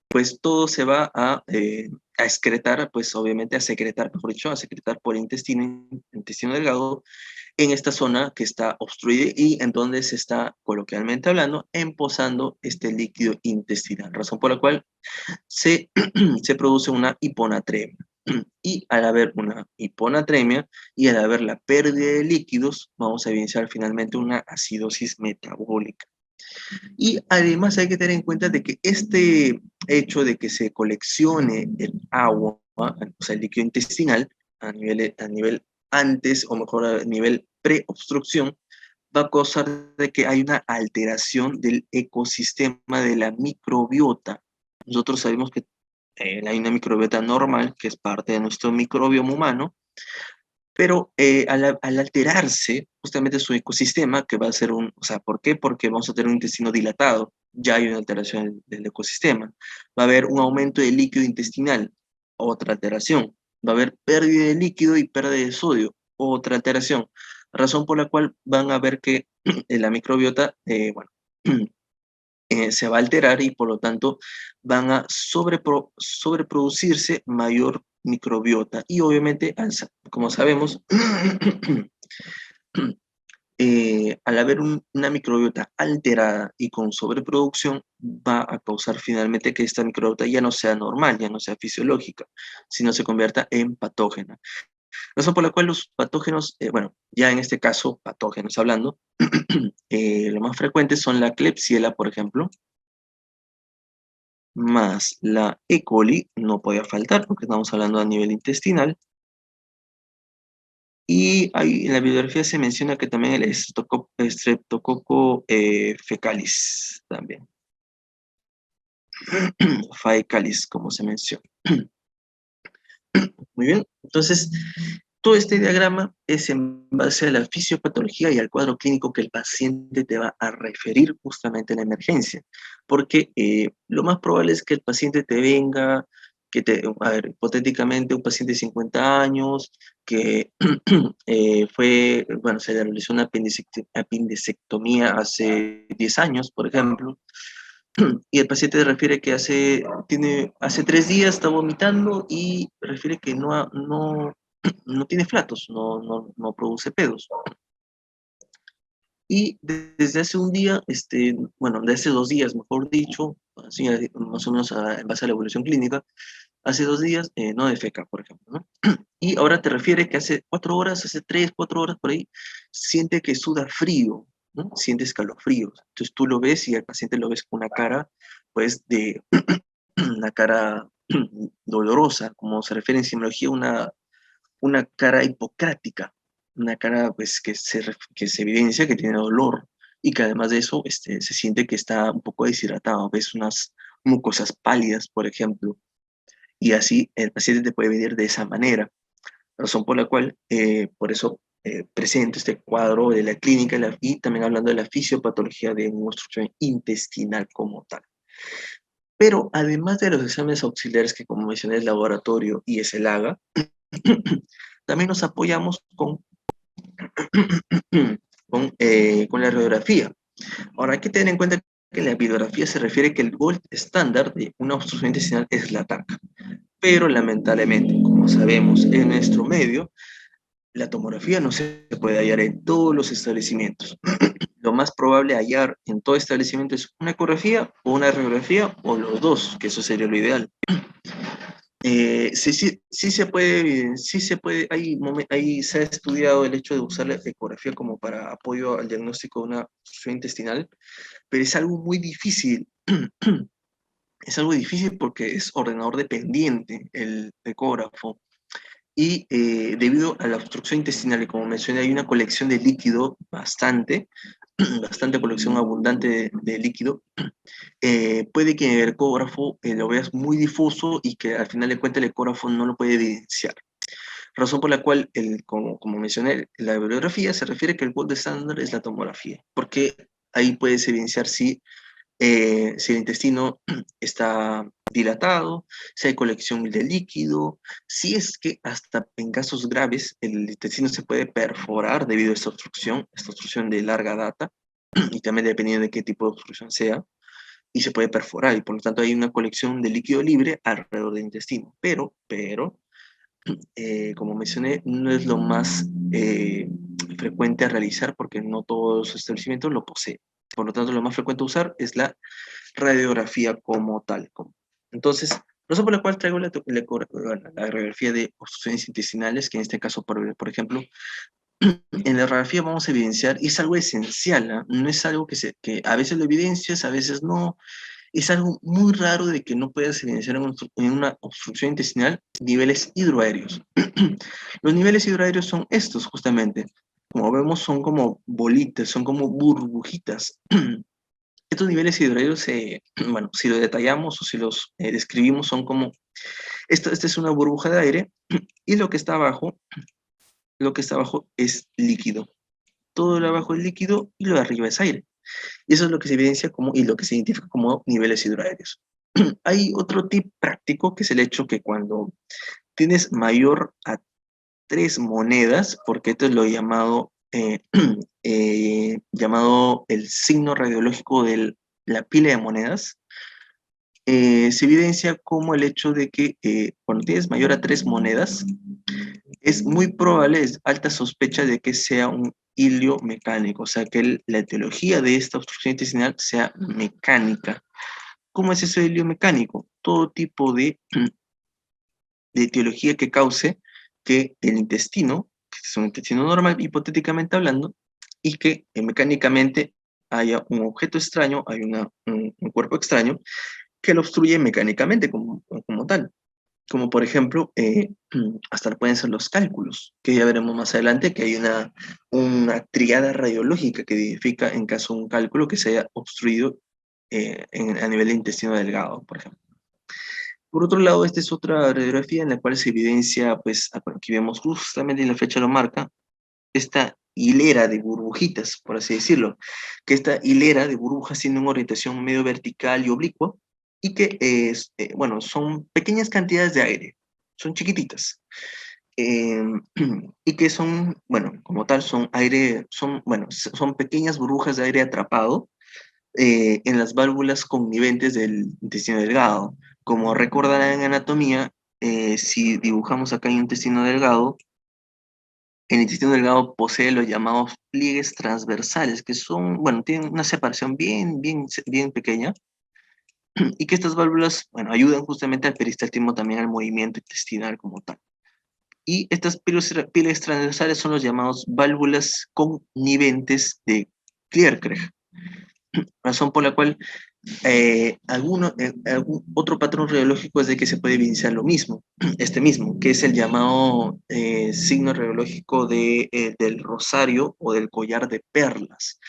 Speaker 1: pues todo se va a excretar, pues obviamente a secretar, mejor dicho, a secretar por el intestino delgado, en esta zona que está obstruida y en donde se está, coloquialmente hablando, emposando este líquido intestinal, razón por la cual se, se produce una hiponatremia. Y al haber una hiponatremia y al haber la pérdida de líquidos, vamos a evidenciar finalmente una acidosis metabólica. Y además hay que tener en cuenta de que este hecho de que se coleccione el agua, o sea, el líquido intestinal, a nivel antes, o mejor a nivel preobstrucción, va a causar de que hay una alteración del ecosistema de la microbiota. Nosotros sabemos que hay una microbiota normal, que es parte de nuestro microbioma humano, pero al alterarse justamente su ecosistema, que va a ser o sea, ¿por qué? Porque vamos a tener un intestino dilatado, ya hay una alteración del ecosistema. Va a haber un aumento de líquido intestinal, otra alteración. Va a haber pérdida de líquido y pérdida de sodio, otra alteración. Razón por la cual van a ver que la microbiota, bueno, se va a alterar y por lo tanto van a sobreproducirse mayor microbiota. Y obviamente, como sabemos, al haber una microbiota alterada y con sobreproducción, va a causar finalmente que esta microbiota ya no sea normal, ya no sea fisiológica, sino se convierta en patógena. Razón por la cual los patógenos, bueno, ya en este caso, patógenos hablando, lo más frecuentes son la Klebsiella, por ejemplo, más la E. coli, no podía faltar porque estamos hablando a nivel intestinal, Y ahí en la bibliografía se menciona que también el Streptococo fecalis también. Faecalis, como se menciona. Muy bien, entonces todo este diagrama es en base a la fisiopatología y al cuadro clínico que el paciente te va a referir justamente en la emergencia, porque lo más probable es que el paciente te venga, a ver, hipotéticamente un paciente de 50 años que bueno, se le realizó una apendicectomía hace 10 años, por ejemplo, y el paciente refiere que hace 3 días está vomitando y refiere que no tiene flatos, no produce pedos. Y desde hace un día, bueno, desde hace 2 días, mejor dicho, así, más o menos en base a la evolución clínica, hace 2 días no defeca, por ejemplo, ¿no? Y ahora te refiere que hace 4 horas, hace 3, 4 horas por ahí, siente que suda frío, ¿no? Siente escalofríos. Entonces tú lo ves y al paciente lo ves con una cara, pues, una cara dolorosa, como se refiere en simbología, una cara hipocrática, una cara, pues, que se evidencia que tiene dolor y que además de eso, se siente que está un poco deshidratado. Ves unas mucosas pálidas, por ejemplo, y así el paciente te puede venir de esa manera, razón por la cual, por eso presento este cuadro de la clínica y también hablando de la fisiopatología de una obstrucción intestinal como tal. Pero además de los exámenes auxiliares que como mencioné es laboratorio y es el AGA, también nos apoyamos con la radiografía. Ahora hay que tener en cuenta que en la bibliografía se refiere que el gold estándar de una obstrucción intestinal es la TAC, pero lamentablemente, como sabemos en nuestro medio, la tomografía no se puede hallar en todos los establecimientos. Lo más probable hallar en todo establecimiento es una ecografía o una radiografía o los dos, que eso sería lo ideal. Sí se puede, ahí se ha estudiado el hecho de usar la ecografía como para apoyo al diagnóstico de una obstrucción intestinal, pero es algo muy difícil. Es algo difícil porque es ordenador dependiente el ecógrafo. Y debido a la obstrucción intestinal, y como mencioné, hay una colección de líquido bastante colección abundante de líquido, puede que en el ecógrafo lo veas muy difuso y que al final de cuentas el ecógrafo no lo puede evidenciar. Razón por la cual, como mencioné, la bibliografía se refiere que el gold estándar es la tomografía, porque ahí puedes evidenciar si el intestino está dilatado, si hay colección de líquido, si es que hasta en casos graves el intestino se puede perforar debido a esta obstrucción de larga data, y también dependiendo de qué tipo de obstrucción sea, y se puede perforar, y por lo tanto hay una colección de líquido libre alrededor del intestino. Pero como mencioné, no es lo más frecuente a realizar porque no todos los establecimientos lo poseen. Por lo tanto, lo más frecuente a usar es la radiografía como tal. Entonces, razón por la cual traigo la radiografía de obstrucciones intestinales, que en este caso, por ejemplo, en la radiografía vamos a evidenciar, y es algo esencial, ¿ah? No es algo que a veces lo evidencias, a veces no, es algo muy raro de que no puedas evidenciar en una obstrucción intestinal niveles hidroaéreos. Los niveles hidroaéreos son estos, justamente. Como vemos, son como bolitas, son como burbujitas. Estos niveles hidroaéreos, bueno, si lo detallamos o si los describimos, son como, esta es una burbuja de aire y lo que está abajo es líquido. Todo lo abajo es líquido y lo de arriba es aire. Y eso es lo que se evidencia y lo que se identifica como niveles hidroaéreos. Hay otro tip práctico que es el hecho que cuando tienes mayor a 3 monedas, porque esto es lo llamado el signo radiológico de la pila de monedas, se evidencia como el hecho de que cuando tienes mayor a 3 monedas, es muy probable, es alta sospecha de que sea un hilio mecánico, o sea, que la etiología de esta obstrucción intestinal sea mecánica. ¿Cómo es ese hilio mecánico? Todo tipo de etiología que cause que el intestino, que es un intestino normal, hipotéticamente hablando, y que mecánicamente haya un objeto extraño, hay un cuerpo extraño, que lo obstruye mecánicamente como tal. como por ejemplo, hasta pueden ser los cálculos, que ya veremos más adelante, que hay una triada radiológica que identifica en caso de un cálculo que se haya obstruido a nivel de intestino delgado, por ejemplo. Por otro lado, esta es otra radiografía en la cual se evidencia, pues, aquí vemos justamente en la flecha lo marca, esta hilera de burbujitas, por así decirlo, que esta hilera de burbujas tiene una orientación medio vertical y oblicua, y que bueno, son pequeñas cantidades de aire, son chiquititas, eh, y que son, bueno, como tal, son aire, son, bueno, son pequeñas burbujas de aire atrapado en las válvulas conniventes del intestino delgado. Como recordarán en anatomía, si dibujamos acá en intestino delgado, el intestino delgado posee los llamados pliegues transversales, que son, bueno, tienen una separación bien pequeña, y que estas válvulas, bueno, ayudan justamente al peristáltimo también al movimiento intestinal como tal. Y estas pliegues transversales son los llamados válvulas conniventes de Klerkregg, razón por la cual algún otro patrón radiológico es de que se puede evidenciar lo mismo, este mismo, que es el llamado signo radiológico del rosario o del collar de perlas.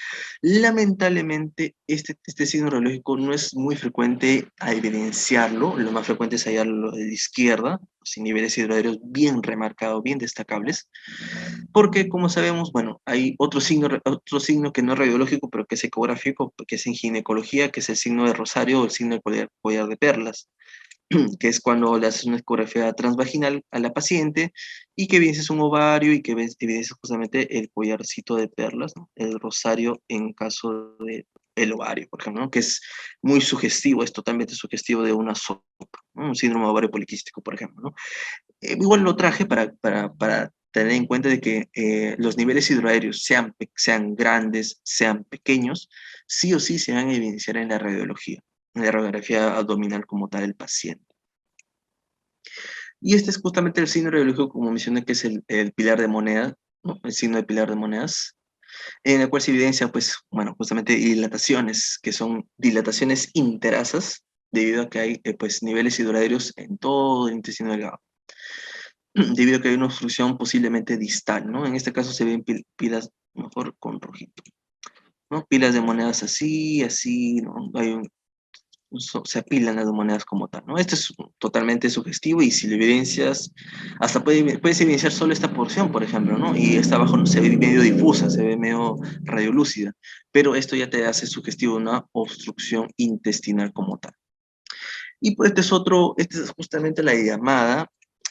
Speaker 1: Lamentablemente, este signo radiológico no es muy frecuente a evidenciarlo, lo más frecuente es hallarlo de la izquierda, sin niveles hidroaéreos bien remarcados, bien destacables, porque como sabemos, bueno, hay otro signo que no es radiológico, pero que es ecográfico, que es en ginecología, que es el signo de rosario o el signo de collar de perlas, que es cuando le haces una ecografía transvaginal a la paciente y que evidencias un ovario y que evidencias justamente el collarcito de perlas, ¿no? El rosario en caso de el ovario, por ejemplo, ¿no? Que es muy sugestivo, es totalmente sugestivo de una sopa, ¿no? Un síndrome ovario poliquístico, por ejemplo, ¿no? Igual lo traje para tener en cuenta de que los niveles hidroaéreos, sean grandes, sean pequeños, sí o sí se van a evidenciar en la radiología, en la radiografía abdominal como tal del paciente. Y este es justamente el signo radiológico, como mencioné, que es el pilar de moneda, ¿no? El signo de pilar de monedas, en el cual se evidencia, pues, bueno, justamente dilataciones, que son dilataciones interasas, debido a que hay, pues, niveles hidroaéreos en todo el intestino delgado. Debido a que hay una obstrucción posiblemente distal, ¿no? En este caso se ven pilas, mejor con rojito, ¿no? Pilas de monedas así, así, ¿no? Se apilan las monedas como tal, ¿no? Esto es totalmente sugestivo y si lo evidencias, hasta puedes evidenciar solo esta porción, por ejemplo, ¿no? Y esta abajo no se ve medio difusa, se ve medio radiolúcida, pero esto ya te hace sugestivo una obstrucción intestinal como tal. Y pues esta es justamente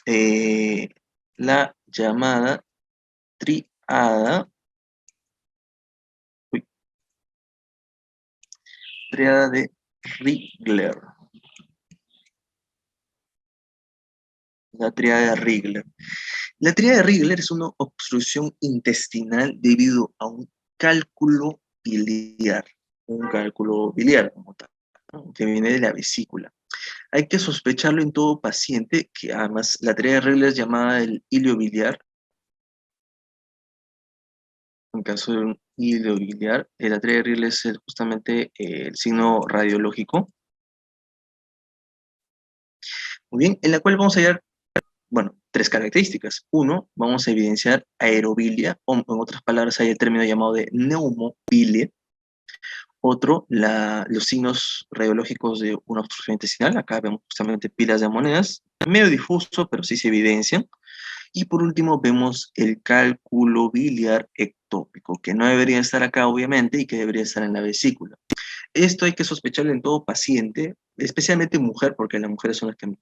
Speaker 1: eh, la llamada triada, uy, triada de Rigler, la triada de Rigler. La triada de Rigler es una obstrucción intestinal debido a un cálculo biliar como tal, ¿no? Que viene de la vesícula. Hay que sospecharlo en todo paciente, que además la triada de Rigler es llamada el hilio biliar. En caso de un hilo biliar, el ATRL es justamente el signo radiológico. Muy bien, en la cual vamos a hallar, bueno, tres características. Uno, vamos a evidenciar aerobilia, o en otras palabras hay el término llamado de neumobilia. Otro, los signos radiológicos de una obstrucción intestinal. Acá vemos justamente pilas de monedas, medio difuso, pero sí se evidencian. Y por último vemos el cálculo biliar ectópico, que no debería estar acá obviamente y que debería estar en la vesícula. Esto hay que sospecharlo en todo paciente, especialmente en mujer, porque las mujeres son las que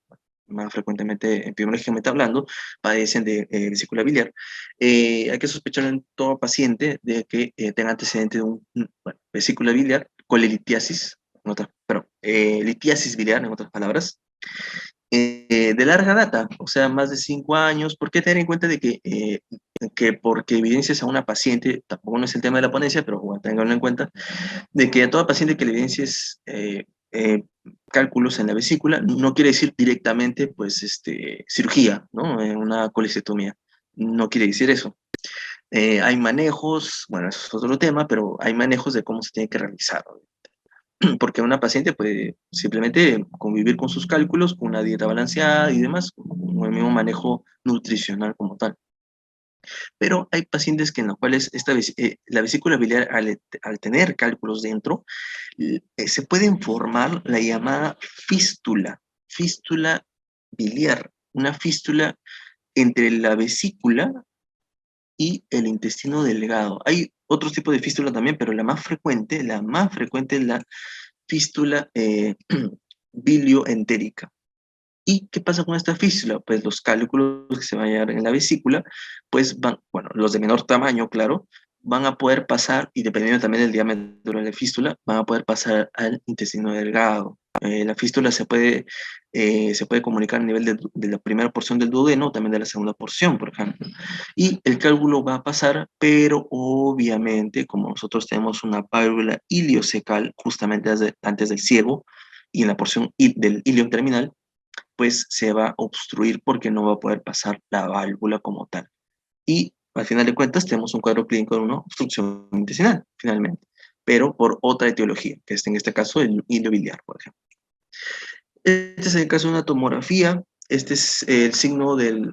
Speaker 1: más frecuentemente, epidemiológicamente hablando, padecen de vesícula biliar. Hay que sospecharlo en todo paciente de que tenga antecedente de vesícula biliar, colelitiasis, litiasis biliar, en otras palabras, de larga data, o sea, más de 5 años. ¿Por qué tener en cuenta de que porque evidencias a una paciente, tampoco no es el tema de la ponencia, pero bueno, tenganlo en cuenta, de que a toda paciente que le evidencies cálculos en la vesícula, no quiere decir directamente, pues, cirugía, ¿no? Una colectomía. No quiere decir eso. Hay manejos, bueno, eso es otro tema, pero hay manejos de cómo se tiene que realizar, ¿no? porque una paciente puede simplemente convivir con sus cálculos, con una dieta balanceada y demás, con el mismo manejo nutricional como tal. Pero hay pacientes que en los cuales la vesícula biliar, al tener cálculos dentro, se pueden formar la llamada fístula biliar, una fístula entre la vesícula y el intestino delgado. Hay otros tipos de fístula también, pero la más frecuente es la fístula bilioentérica. ¿Y qué pasa con esta fístula? Pues los cálculos que se van a hallar en la vesícula, pues van, bueno, los de menor tamaño, claro, van a poder pasar, y dependiendo también del diámetro de la fístula, van a poder pasar al intestino delgado. La fístula se puede comunicar a nivel de la primera porción del duodeno, también de la segunda porción, por ejemplo. Y el cálculo va a pasar, pero obviamente, como nosotros tenemos una válvula iliocecal justamente antes del ciego, y en la porción del ilion terminal, pues se va a obstruir porque no va a poder pasar la válvula como tal. Y al final de cuentas tenemos un cuadro clínico de una obstrucción intestinal, finalmente, pero por otra etiología, que es en este caso el hilo biliar, por ejemplo. Este es el caso de una tomografía. Este es el signo del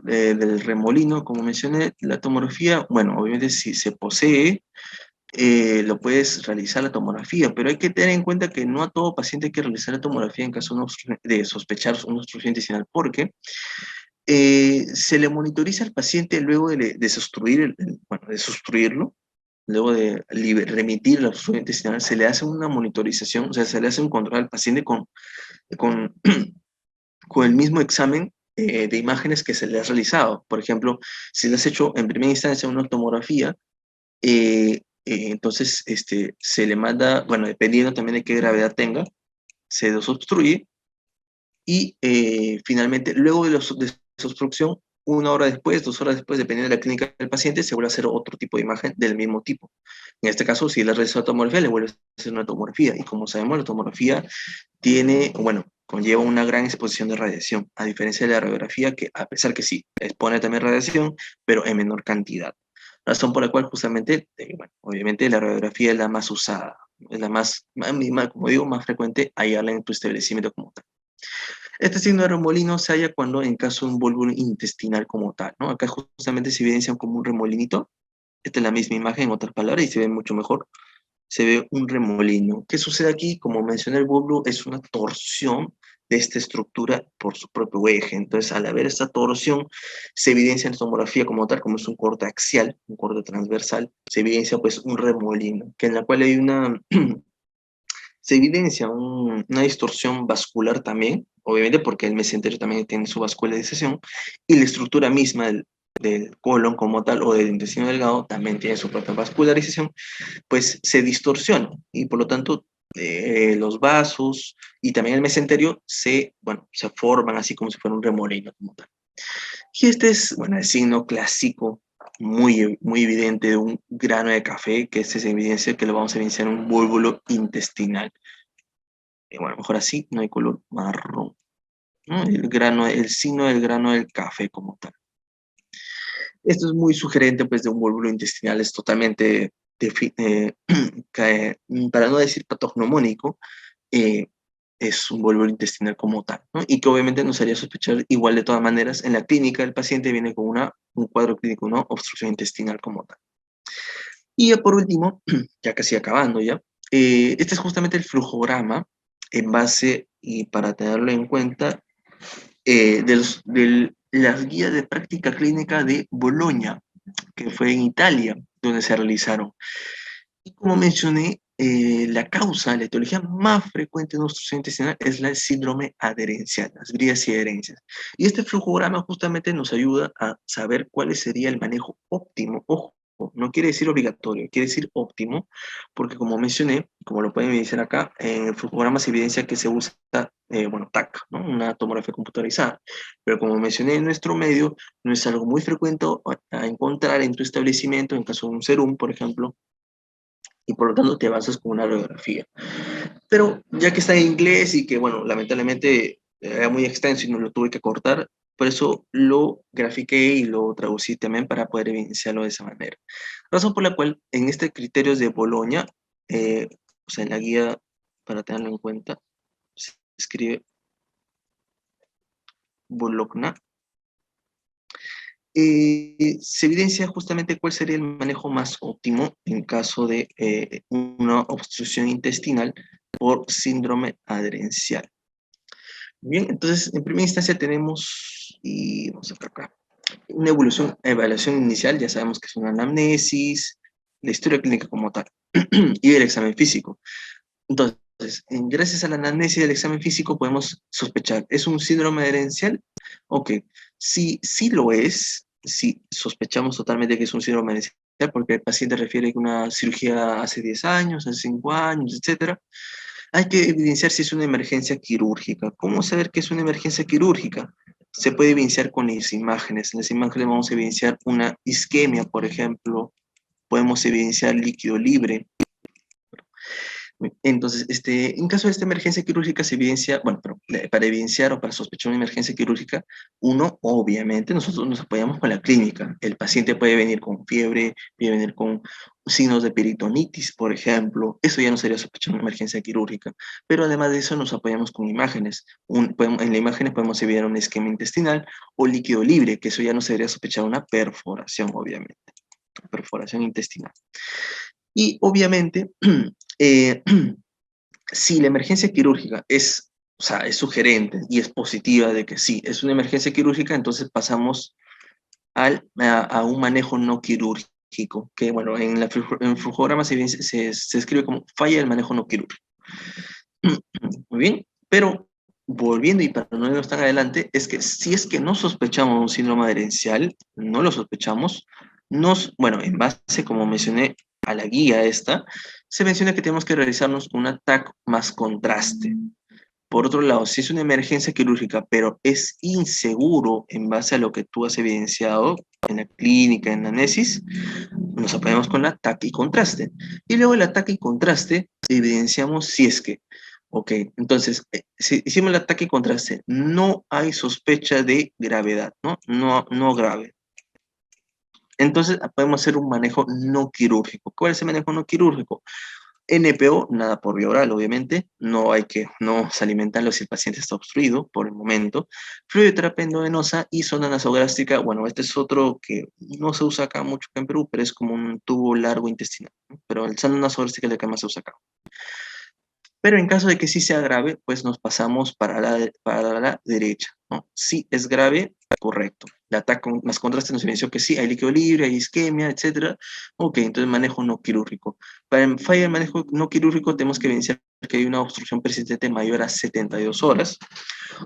Speaker 1: remolino, como mencioné. La tomografía, bueno, obviamente si se posee, lo puedes realizar la tomografía, pero hay que tener en cuenta que no a todo paciente hay que realizar la tomografía en caso de sospechar una obstrucción intestinal, porque se le monitoriza al paciente luego de sustruir bueno, de sustruirlo, luego de remitir la obstrucción intestinal, se le hace una monitorización, o sea, se le hace un control al paciente con, con el mismo examen de imágenes que se le ha realizado. Por ejemplo, si le has hecho en primera instancia una tomografía, entonces se le manda, bueno, dependiendo también de qué gravedad tenga, se desobstruye y finalmente, luego de esa obstrucción, 1 hora después, 2 horas después, dependiendo de la clínica del paciente, se vuelve a hacer otro tipo de imagen del mismo tipo. En este caso, si le realiza tomografía, le vuelve a hacer una tomografía. Y como sabemos, la tomografía bueno, conlleva una gran exposición de radiación, a diferencia de la radiografía, que a pesar que sí, expone también radiación, pero en menor cantidad. Razón por la cual justamente, bueno, obviamente la radiografía es la más usada, es la como digo, más frecuente hallarla en tu establecimiento como tal. Este signo de remolino se halla cuando en caso de un bulbo intestinal como tal, ¿no? Acá justamente se evidencia como un remolinito. Esta es la misma imagen, en otras palabras, y se ve mucho mejor. Se ve un remolino. ¿Qué sucede aquí? Como mencioné, el bulbo es una torsión de esta estructura por su propio eje. Entonces, al haber esta torsión, se evidencia en la tomografía como tal, como es un corte axial, un corte transversal, se evidencia pues un remolino, que en la cual hay se evidencia una distorsión vascular también, obviamente porque el mesenterio también tiene su vascularización, y la estructura misma del colon como tal o del intestino delgado también tiene su propia vascularización, pues se distorsiona y por lo tanto los vasos y también el mesenterio bueno, se forman así como si fuera un remolino como tal. Y este es, bueno, el signo clásico, muy evidente de un grano de café, que este se evidencia que lo vamos a evidenciar en un búlbulo intestinal. Bueno, mejor así, no hay color marrón, ¿no? El signo del grano del café como tal. Esto es muy sugerente, pues, de un búlbulo intestinal, es totalmente, para no decir patognomónico, eh, es un búlbulo intestinal como tal, ¿no? Y que obviamente nos haría sospechar igual de todas maneras, en la clínica el paciente viene con un cuadro clínico, ¿no? Obstrucción intestinal como tal. Y ya por último, ya casi acabando ya, este es justamente el flujograma en base, y para tenerlo en cuenta, de las guías de práctica clínica de Bolonia, que fue en Italia, donde se realizaron. Y como mencioné, la etiología más frecuente de obstrucción intestinal es la síndrome adherencial, las bridas y adherencias. Y este flujograma justamente nos ayuda a saber cuál sería el manejo óptimo. Ojo, no quiere decir obligatorio, quiere decir óptimo, porque como mencioné, como lo pueden evidenciar acá, en el flujograma se evidencia que se usa, bueno, TAC, ¿no? Una tomografía computarizada. Pero como mencioné en nuestro medio, no es algo muy frecuente a encontrar en tu establecimiento, en caso de un serum, por ejemplo, y por lo tanto te avanzas con una radiografía. Pero ya que está en inglés y que, bueno, lamentablemente era muy extenso y no lo tuve que cortar, por eso lo grafiqué y lo traducí también para poder evidenciarlo de esa manera. Razón por la cual en este criterios de Boloña, o sea, en la guía para tenerlo en cuenta, se escribe Bologna. Se evidencia justamente cuál sería el manejo más óptimo en caso de una obstrucción intestinal por síndrome adherencial. Bien, entonces en primera instancia tenemos, y vamos a ver acá, una evaluación inicial, ya sabemos que es una anamnesis, la historia clínica como tal, y el examen físico. Entonces, gracias a la anamnesis del examen físico podemos sospechar, ¿es un síndrome herencial? Ok, sí lo es, si sospechamos totalmente que es un síndrome herencial, porque el paciente refiere que una cirugía hace 10 años, hace 5 años, etcétera. Hay que evidenciar si es una emergencia quirúrgica. ¿Cómo saber que es una emergencia quirúrgica? Se puede evidenciar con las imágenes. En las imágenes vamos a evidenciar una isquemia, por ejemplo. Podemos evidenciar líquido libre. Entonces, en caso de esta emergencia quirúrgica se evidencia, bueno, pero para evidenciar o para sospechar una emergencia quirúrgica, uno, obviamente, nosotros nos apoyamos con la clínica. El paciente puede venir con fiebre, puede venir con signos de peritonitis, por ejemplo. Eso ya no sería sospechar una emergencia quirúrgica. Pero además de eso nos apoyamos con imágenes. En la imagen podemos evidenciar un esquema intestinal o líquido libre, que eso ya no sería sospechar una perforación, obviamente. Perforación intestinal. Y obviamente, eh, si la emergencia quirúrgica es, o sea, es sugerente y es positiva de que sí, es una emergencia quirúrgica, entonces pasamos a un manejo no quirúrgico, que bueno, en flujograma se escribe como falla del manejo no quirúrgico. Muy bien, pero volviendo y para no irnos tan adelante, es que si es que no sospechamos un síndrome adherencial, no lo sospechamos, bueno, en base, como mencioné, a la guía esta, se menciona que tenemos que realizarnos un TAC más contraste. Por otro lado, si es una emergencia quirúrgica, pero es inseguro en base a lo que tú has evidenciado en la clínica, en la anesis, nos apoyamos con la TAC y contraste. Y luego el ataque y contraste evidenciamos si es que, ok, entonces, si hicimos el ataque y contraste, no hay sospecha de gravedad, ¿no? No grave. Entonces podemos hacer un manejo no quirúrgico. ¿Cuál es el manejo no quirúrgico? NPO, nada por vía oral, obviamente, no se alimentarlo si el paciente está obstruido por el momento. Fluidoterapia endovenosa y sonda nasogástrica, bueno, este es otro que no se usa acá mucho en Perú, pero es como un tubo largo intestinal, ¿no? Pero el sonda nasogástrica es el que más se usa acá. Pero en caso de que sí sea grave, pues nos pasamos para la derecha, ¿no? Si es grave, correcto. La ataque más contraste nos evidenció que sí, hay líquido libre, hay isquemia, etc. Ok, entonces manejo no quirúrgico. Para el falla del manejo no quirúrgico tenemos que evidenciar que hay una obstrucción persistente mayor a 72 horas,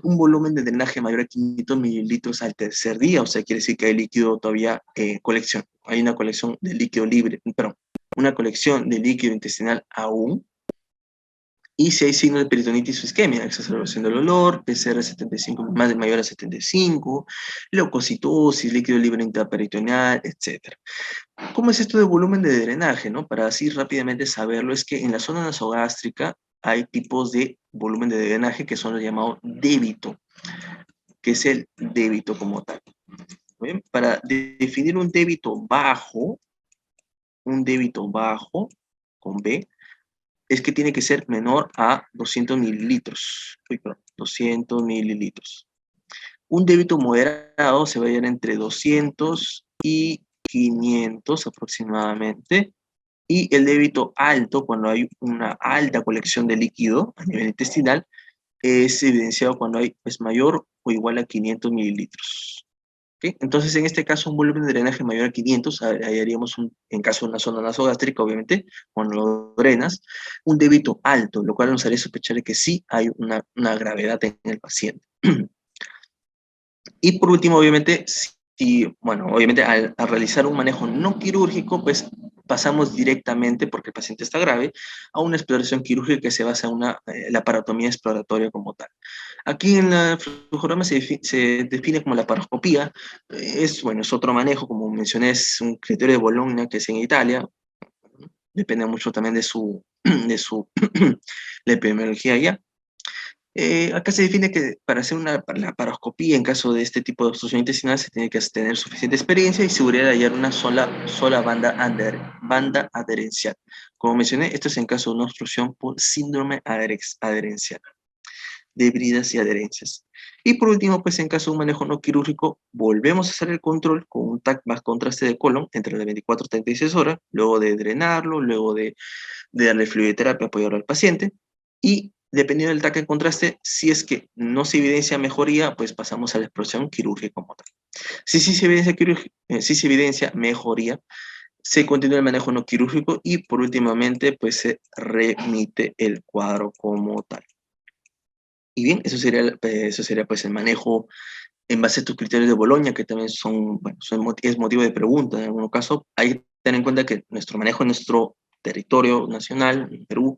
Speaker 1: un volumen de drenaje mayor a 500 mililitros al tercer día, o sea, quiere decir que hay líquido todavía, hay una colección de líquido libre, perdón, una colección de líquido intestinal aún, y si hay signos de peritonitis o isquemia, exacerbación del olor, PCR 75 más de mayor a 75, leucocitosis, líquido libre intraperitoneal, etc. ¿Cómo es esto de volumen de drenaje? ¿No? Para así rápidamente saberlo, es que en la zona nasogástrica hay tipos de volumen de drenaje que son los llamados débito, que es el débito como tal. ¿Bien? Para definir un débito bajo, con B, es que tiene que ser menor a 200 mililitros. Uy, perdón, 200 mililitros. Un débito moderado se va a ir entre 200 y 500 aproximadamente. Y el débito alto, cuando hay una alta colección de líquido a nivel intestinal, es evidenciado cuando hay pues, mayor o igual a 500 mililitros. ¿Okay? Entonces, en este caso, un volumen de drenaje mayor a 500, ahí haríamos, en caso de una zona nasogástrica, obviamente, cuando lo drenas, un débito alto, lo cual nos haría sospechar de que sí hay una gravedad en el paciente. Y por último, obviamente, bueno, obviamente al realizar un manejo no quirúrgico, pues pasamos directamente, porque el paciente está grave, a una exploración quirúrgica que se basa en la paratomía exploratoria como tal. Aquí en la flujograma se define como la paroscopía, bueno, es otro manejo, como mencioné, es un criterio de Bologna que es en Italia, depende mucho también de su la epidemiología allá. Acá se define que para hacer para la paroscopía en caso de este tipo de obstrucción intestinal se tiene que tener suficiente experiencia y seguridad de hallar una sola banda adherencial. Como mencioné, esto es en caso de una obstrucción por síndrome adherencial, de bridas y adherencias. Y por último, pues en caso de un manejo no quirúrgico, volvemos a hacer el control con un TAC más contraste de colon entre las 24 y 36 horas, luego de drenarlo, luego de darle fluidoterapia, apoyarlo al paciente, y dependiendo del TAC en contraste, si es que no se evidencia mejoría, pues pasamos a la exploración quirúrgica como tal. Si se evidencia, si se evidencia mejoría, se continúa el manejo no quirúrgico y por últimamente pues se remite el cuadro como tal. Y bien, eso sería pues el manejo en base a tus criterios de Boloña, que también son, bueno, es motivo de pregunta en algunos casos. Hay que tener en cuenta que nuestro manejo en nuestro territorio nacional, en Perú,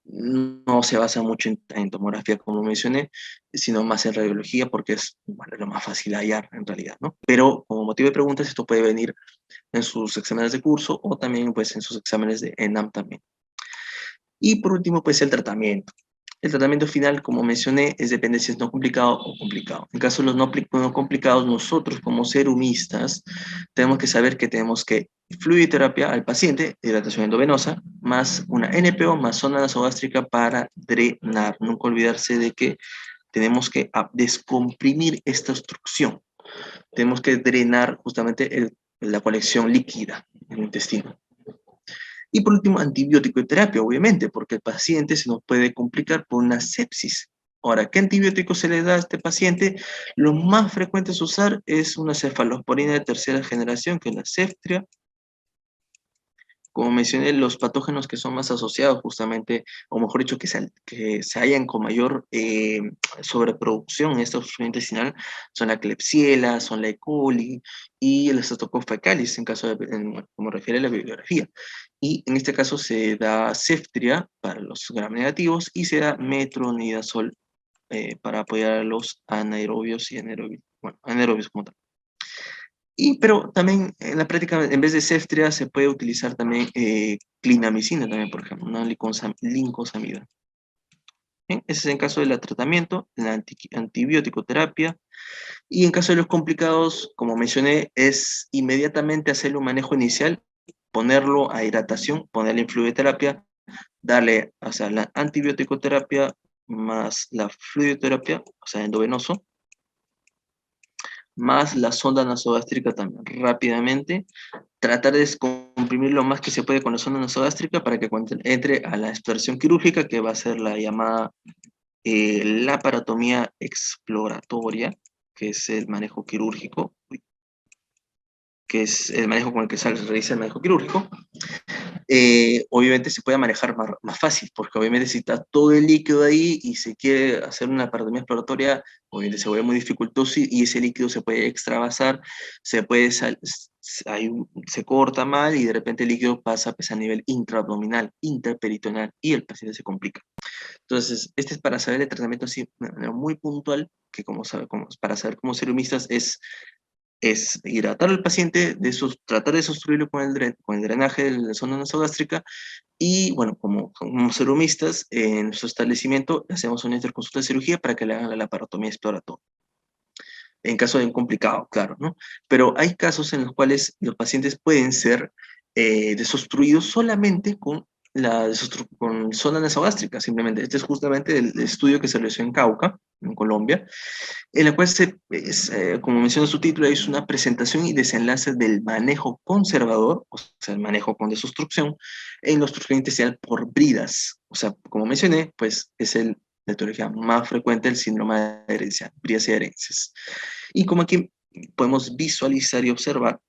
Speaker 1: no se basa mucho en tomografía, como mencioné, sino más en radiología, porque es, bueno, lo más fácil de hallar en realidad, ¿no? Pero como motivo de preguntas, esto puede venir en sus exámenes de curso o también pues en sus exámenes de ENAM también. Y por último, pues el tratamiento. El tratamiento final, como mencioné, depende si es no complicado o complicado. En caso de los no complicados, nosotros como serumistas tenemos que saber que tenemos que fluidoterapia al paciente, hidratación endovenosa, más una NPO, más sonda nasogástrica para drenar. Nunca olvidarse de que tenemos que descomprimir esta obstrucción. Tenemos que drenar justamente la colección líquida en el intestino. Y por último, antibiótico y terapia, obviamente, porque el paciente se nos puede complicar por una sepsis. Ahora, ¿qué antibiótico se le da a este paciente? Lo más frecuente es usar es una cefalosporina de tercera generación, que es la Ceftria. Como mencioné, los patógenos que son más asociados justamente, o mejor dicho, que se hallan con mayor sobreproducción en esta obstrucción intestinal, son la Klebsiella, son la E. coli y el Staphylococcus faecalis, en caso de, como refiere la bibliografía. Y en este caso se da Ceftria para los gram negativos y se da metronidazol para apoyar a los anaerobios y anaerobios, bueno, anaerobios como tal. Pero también en la práctica, en vez de Ceftria, se puede utilizar también clindamicina, también, por ejemplo, una lincosamida. Bien, ese es en caso del tratamiento, la antibiótico terapia. Y en caso de los complicados, como mencioné, es inmediatamente hacerle un manejo inicial, ponerlo a hidratación, ponerle en fluidoterapia, darle, o sea, la antibiótico terapia más la fluidoterapia, o sea, endovenoso, más la sonda nasogástrica también, rápidamente, tratar de descomprimir lo más que se puede con la sonda nasogástrica para que cuando entre a la exploración quirúrgica, que va a ser la llamada laparotomía exploratoria, que es el manejo quirúrgico, que es el manejo con el que se realiza el manejo quirúrgico, obviamente se puede manejar más fácil, porque obviamente si está todo el líquido ahí y se quiere hacer una paratomía exploratoria, obviamente se vuelve muy dificultoso y ese líquido se puede extravasar, se corta mal y de repente el líquido pasa pues, a nivel intraabdominal, intraperitoneal y el paciente se complica. Entonces, este es para saber el tratamiento así, de manera muy puntual, que para saber como serumistas es hidratar al paciente, tratar de sustituirlo con el drenaje de la zona nasogástrica y, bueno, como serumistas, en nuestro establecimiento hacemos una interconsulta de cirugía para que le hagan la laparotomía exploratoria. En caso de un complicado, claro, ¿no? Pero hay casos en los cuales los pacientes pueden ser desobstruidos solamente con sonda nasogástrica, simplemente. Este es justamente el estudio que se realizó en Cauca, en Colombia, en la cual, como menciona su título, es una presentación y desenlace del manejo conservador, o sea, el manejo con desobstrucción, en la obstrucción intestinal por bridas. O sea, como mencioné, pues es la etiología más frecuente del síndrome de adherencia, bridas y adherencias. Y como aquí podemos visualizar y observar,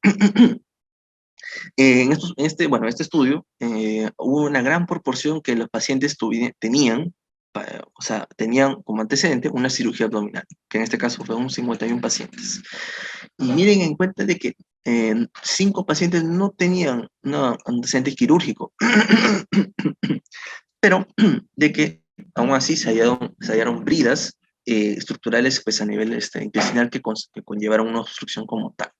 Speaker 1: en este estudio hubo una gran proporción que los pacientes tenían como antecedente una cirugía abdominal, que en este caso fue un 51 pacientes. Y miren en cuenta de que 5 pacientes no tenían un antecedente quirúrgico, pero de que aún así se hallaron bridas estructurales pues, a nivel intestinal que conllevaron una obstrucción como tal.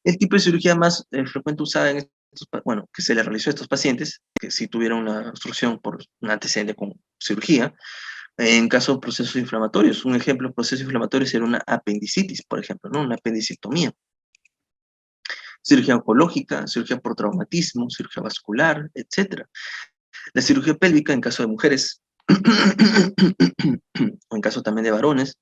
Speaker 1: El tipo de cirugía más frecuente usada que se le realizó a estos pacientes, que sí tuvieron una obstrucción por un antecedente con cirugía, En caso de procesos inflamatorios, un ejemplo de proceso inflamatorio sería una apendicitis, por ejemplo, ¿no? Una apendicectomía. Cirugía oncológica, cirugía por traumatismo, cirugía vascular, etc. La cirugía pélvica en caso de mujeres, o en caso también de varones,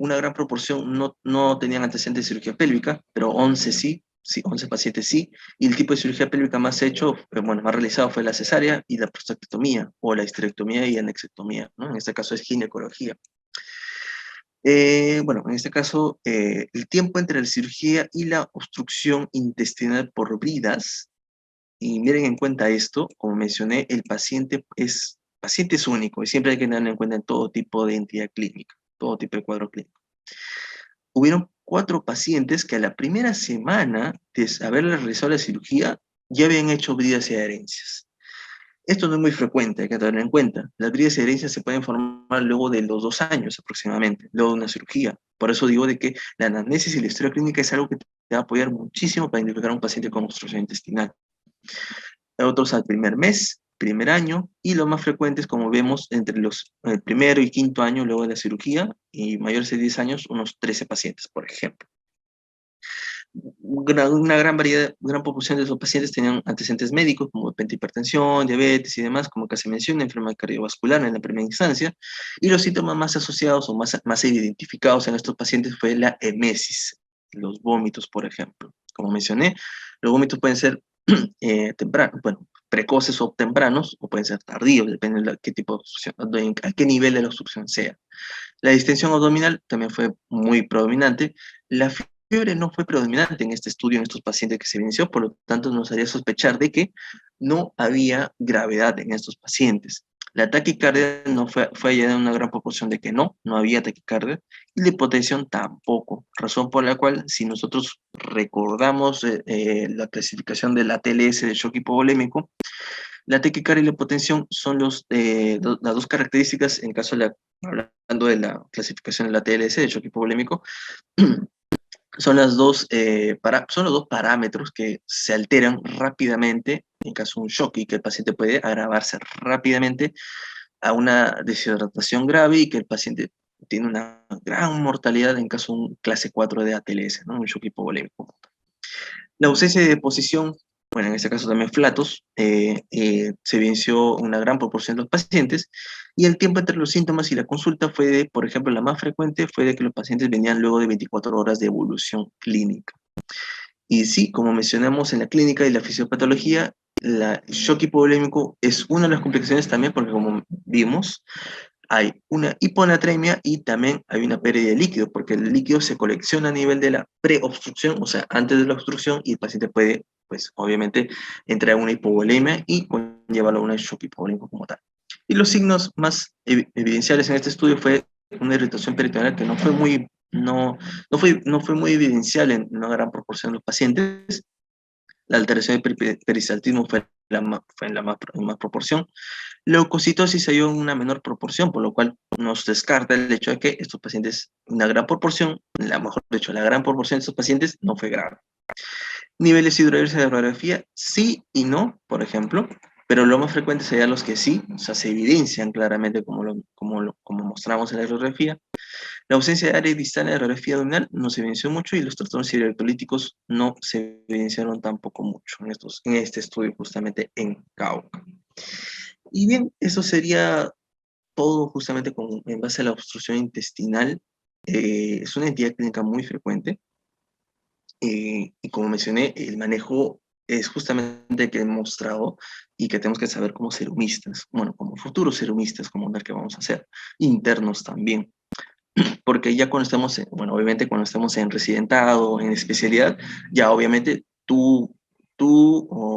Speaker 1: una gran proporción no tenían antecedentes de cirugía pélvica, pero 11 sí, sí, 11 pacientes sí, y el tipo de cirugía pélvica más hecho, bueno, más realizado fue la cesárea y la prostatectomía, o la histerectomía y anexectomía, ¿no? En este caso es ginecología. Bueno, en este caso, el tiempo entre la cirugía y la obstrucción intestinal por bridas, y miren en cuenta esto, como mencioné, el paciente es único y siempre hay que tenerlo en cuenta en todo tipo de entidad clínica, todo tipo de cuadro clínico. Hubieron 4 pacientes que a la primera semana de haberle realizado la cirugía ya habían hecho bridas y adherencias. Esto no es muy frecuente, hay que tenerlo en cuenta. Las bridas y adherencias se pueden formar luego de los 2 años aproximadamente, luego de una cirugía. Por eso digo de que la anamnesis y la historia clínica es algo que te va a apoyar muchísimo para identificar a un paciente con obstrucción intestinal. Otros al primer mes, primer año, y los más frecuentes, como vemos, entre el primero y quinto año luego de la cirugía, y mayores de 10 años, unos 13 pacientes, por ejemplo. Una gran variedad, gran proporción de esos pacientes tenían antecedentes médicos, como hipertensión, diabetes y demás, como que se menciona, enfermedad cardiovascular en la primera instancia, y los síntomas más asociados o más identificados en estos pacientes fue la emesis, los vómitos, por ejemplo. Como mencioné, los vómitos pueden ser tempranos, bueno, precoces o tempranos, o pueden ser tardíos, depende de qué tipo de obstrucción, a qué nivel de la obstrucción sea. La distensión abdominal también fue muy predominante. La fiebre no fue predominante en este estudio, en estos pacientes que se inició, por lo tanto nos haría sospechar de que no había gravedad en estos pacientes. La taquicardia no fue hallada en una gran proporción de que no había taquicardia, y la hipotensión tampoco, razón por la cual, si nosotros recordamos la clasificación de la TLS de shock hipovolémico, la taquicardia y la hipotensión son las 2 características, en caso de hablando de la clasificación de la TLS, de shock hipovolémico, son, son los 2 parámetros que se alteran rápidamente en caso de un shock y que el paciente puede agravarse rápidamente a una deshidratación grave y que el paciente tiene una gran mortalidad en caso de un clase 4 de ATLS, ¿no? Un shock hipovolémico. La ausencia de deposición, bueno, en este caso también flatos, se evidenció una gran proporción de los pacientes, y el tiempo entre los síntomas y la consulta fue de, por ejemplo, la más frecuente fue de que los pacientes venían luego de 24 horas de evolución clínica. Y sí, como mencionamos en la clínica y la fisiopatología, el shock hipovolémico es una de las complicaciones también porque, como vimos, hay una hiponatremia y también hay una pérdida de líquido, porque el líquido se colecciona a nivel de la preobstrucción, o sea, antes de la obstrucción, y el paciente puede, pues, obviamente, entrar en una hipovolemia y llevarlo a un shock hipovolémico como tal. Y los signos más evidenciales en este estudio fue una irritación peritoneal que no fue muy evidencial en una gran proporción de los pacientes. La alteración del peristaltismo fue en la más proporción. Leucocitosis se dio en una menor proporción, por lo cual nos descarta el hecho de que estos pacientes, una gran proporción, mejor dicho, la gran proporción de estos pacientes no fue grave. Niveles hidrohidrosis de radiografía, sí y no, por ejemplo, pero lo más frecuente serían los que sí, o sea, se evidencian claramente como mostramos en la radiografía. La ausencia de área distal en la radiografía abdominal no se evidenció mucho, y los trastornos hidroelectrolíticos no se evidenciaron tampoco mucho en este estudio justamente en Cauca. Y bien, eso sería todo justamente en base a la obstrucción intestinal. Es una entidad clínica muy frecuente, y como mencioné, el manejo es justamente que he mostrado y que tenemos que saber como serumistas, bueno, como futuros serumistas, como ver qué vamos a hacer, internos también, porque ya cuando estamos, bueno, obviamente cuando estamos en residentado, en especialidad, ya obviamente tú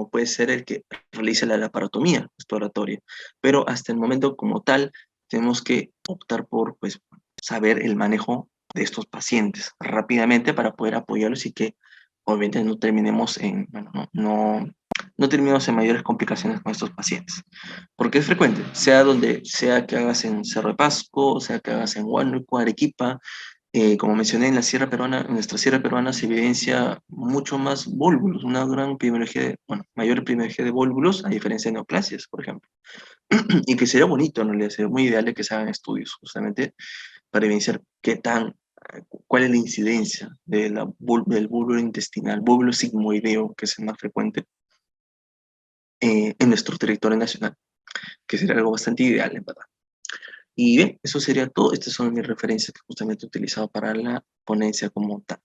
Speaker 1: puedes ser el que realice la laparotomía exploratoria, pero hasta el momento como tal tenemos que optar por, pues, saber el manejo de estos pacientes rápidamente para poder apoyarlos y que obviamente no terminemos bueno, no terminemos en mayores complicaciones con estos pacientes. Porque es frecuente, sea que hagas en Cerro de Pasco, sea que hagas en Huánuco, Arequipa, como mencioné, en la Sierra Peruana, en nuestra Sierra Peruana se evidencia mucho más vólvulos, una gran epidemiología, mayor epidemiología de vólvulos, a diferencia de neoplasias, por ejemplo. y que sería bonito, en realidad, sería muy ideal de que se hagan estudios justamente para evidenciar cuál es la incidencia del bulbo intestinal, bulbo sigmoideo, que es el más frecuente, en nuestro territorio nacional, que sería algo bastante ideal, en verdad. Y bien, eso sería todo. Estas son mis referencias que justamente he utilizado para la ponencia como tal.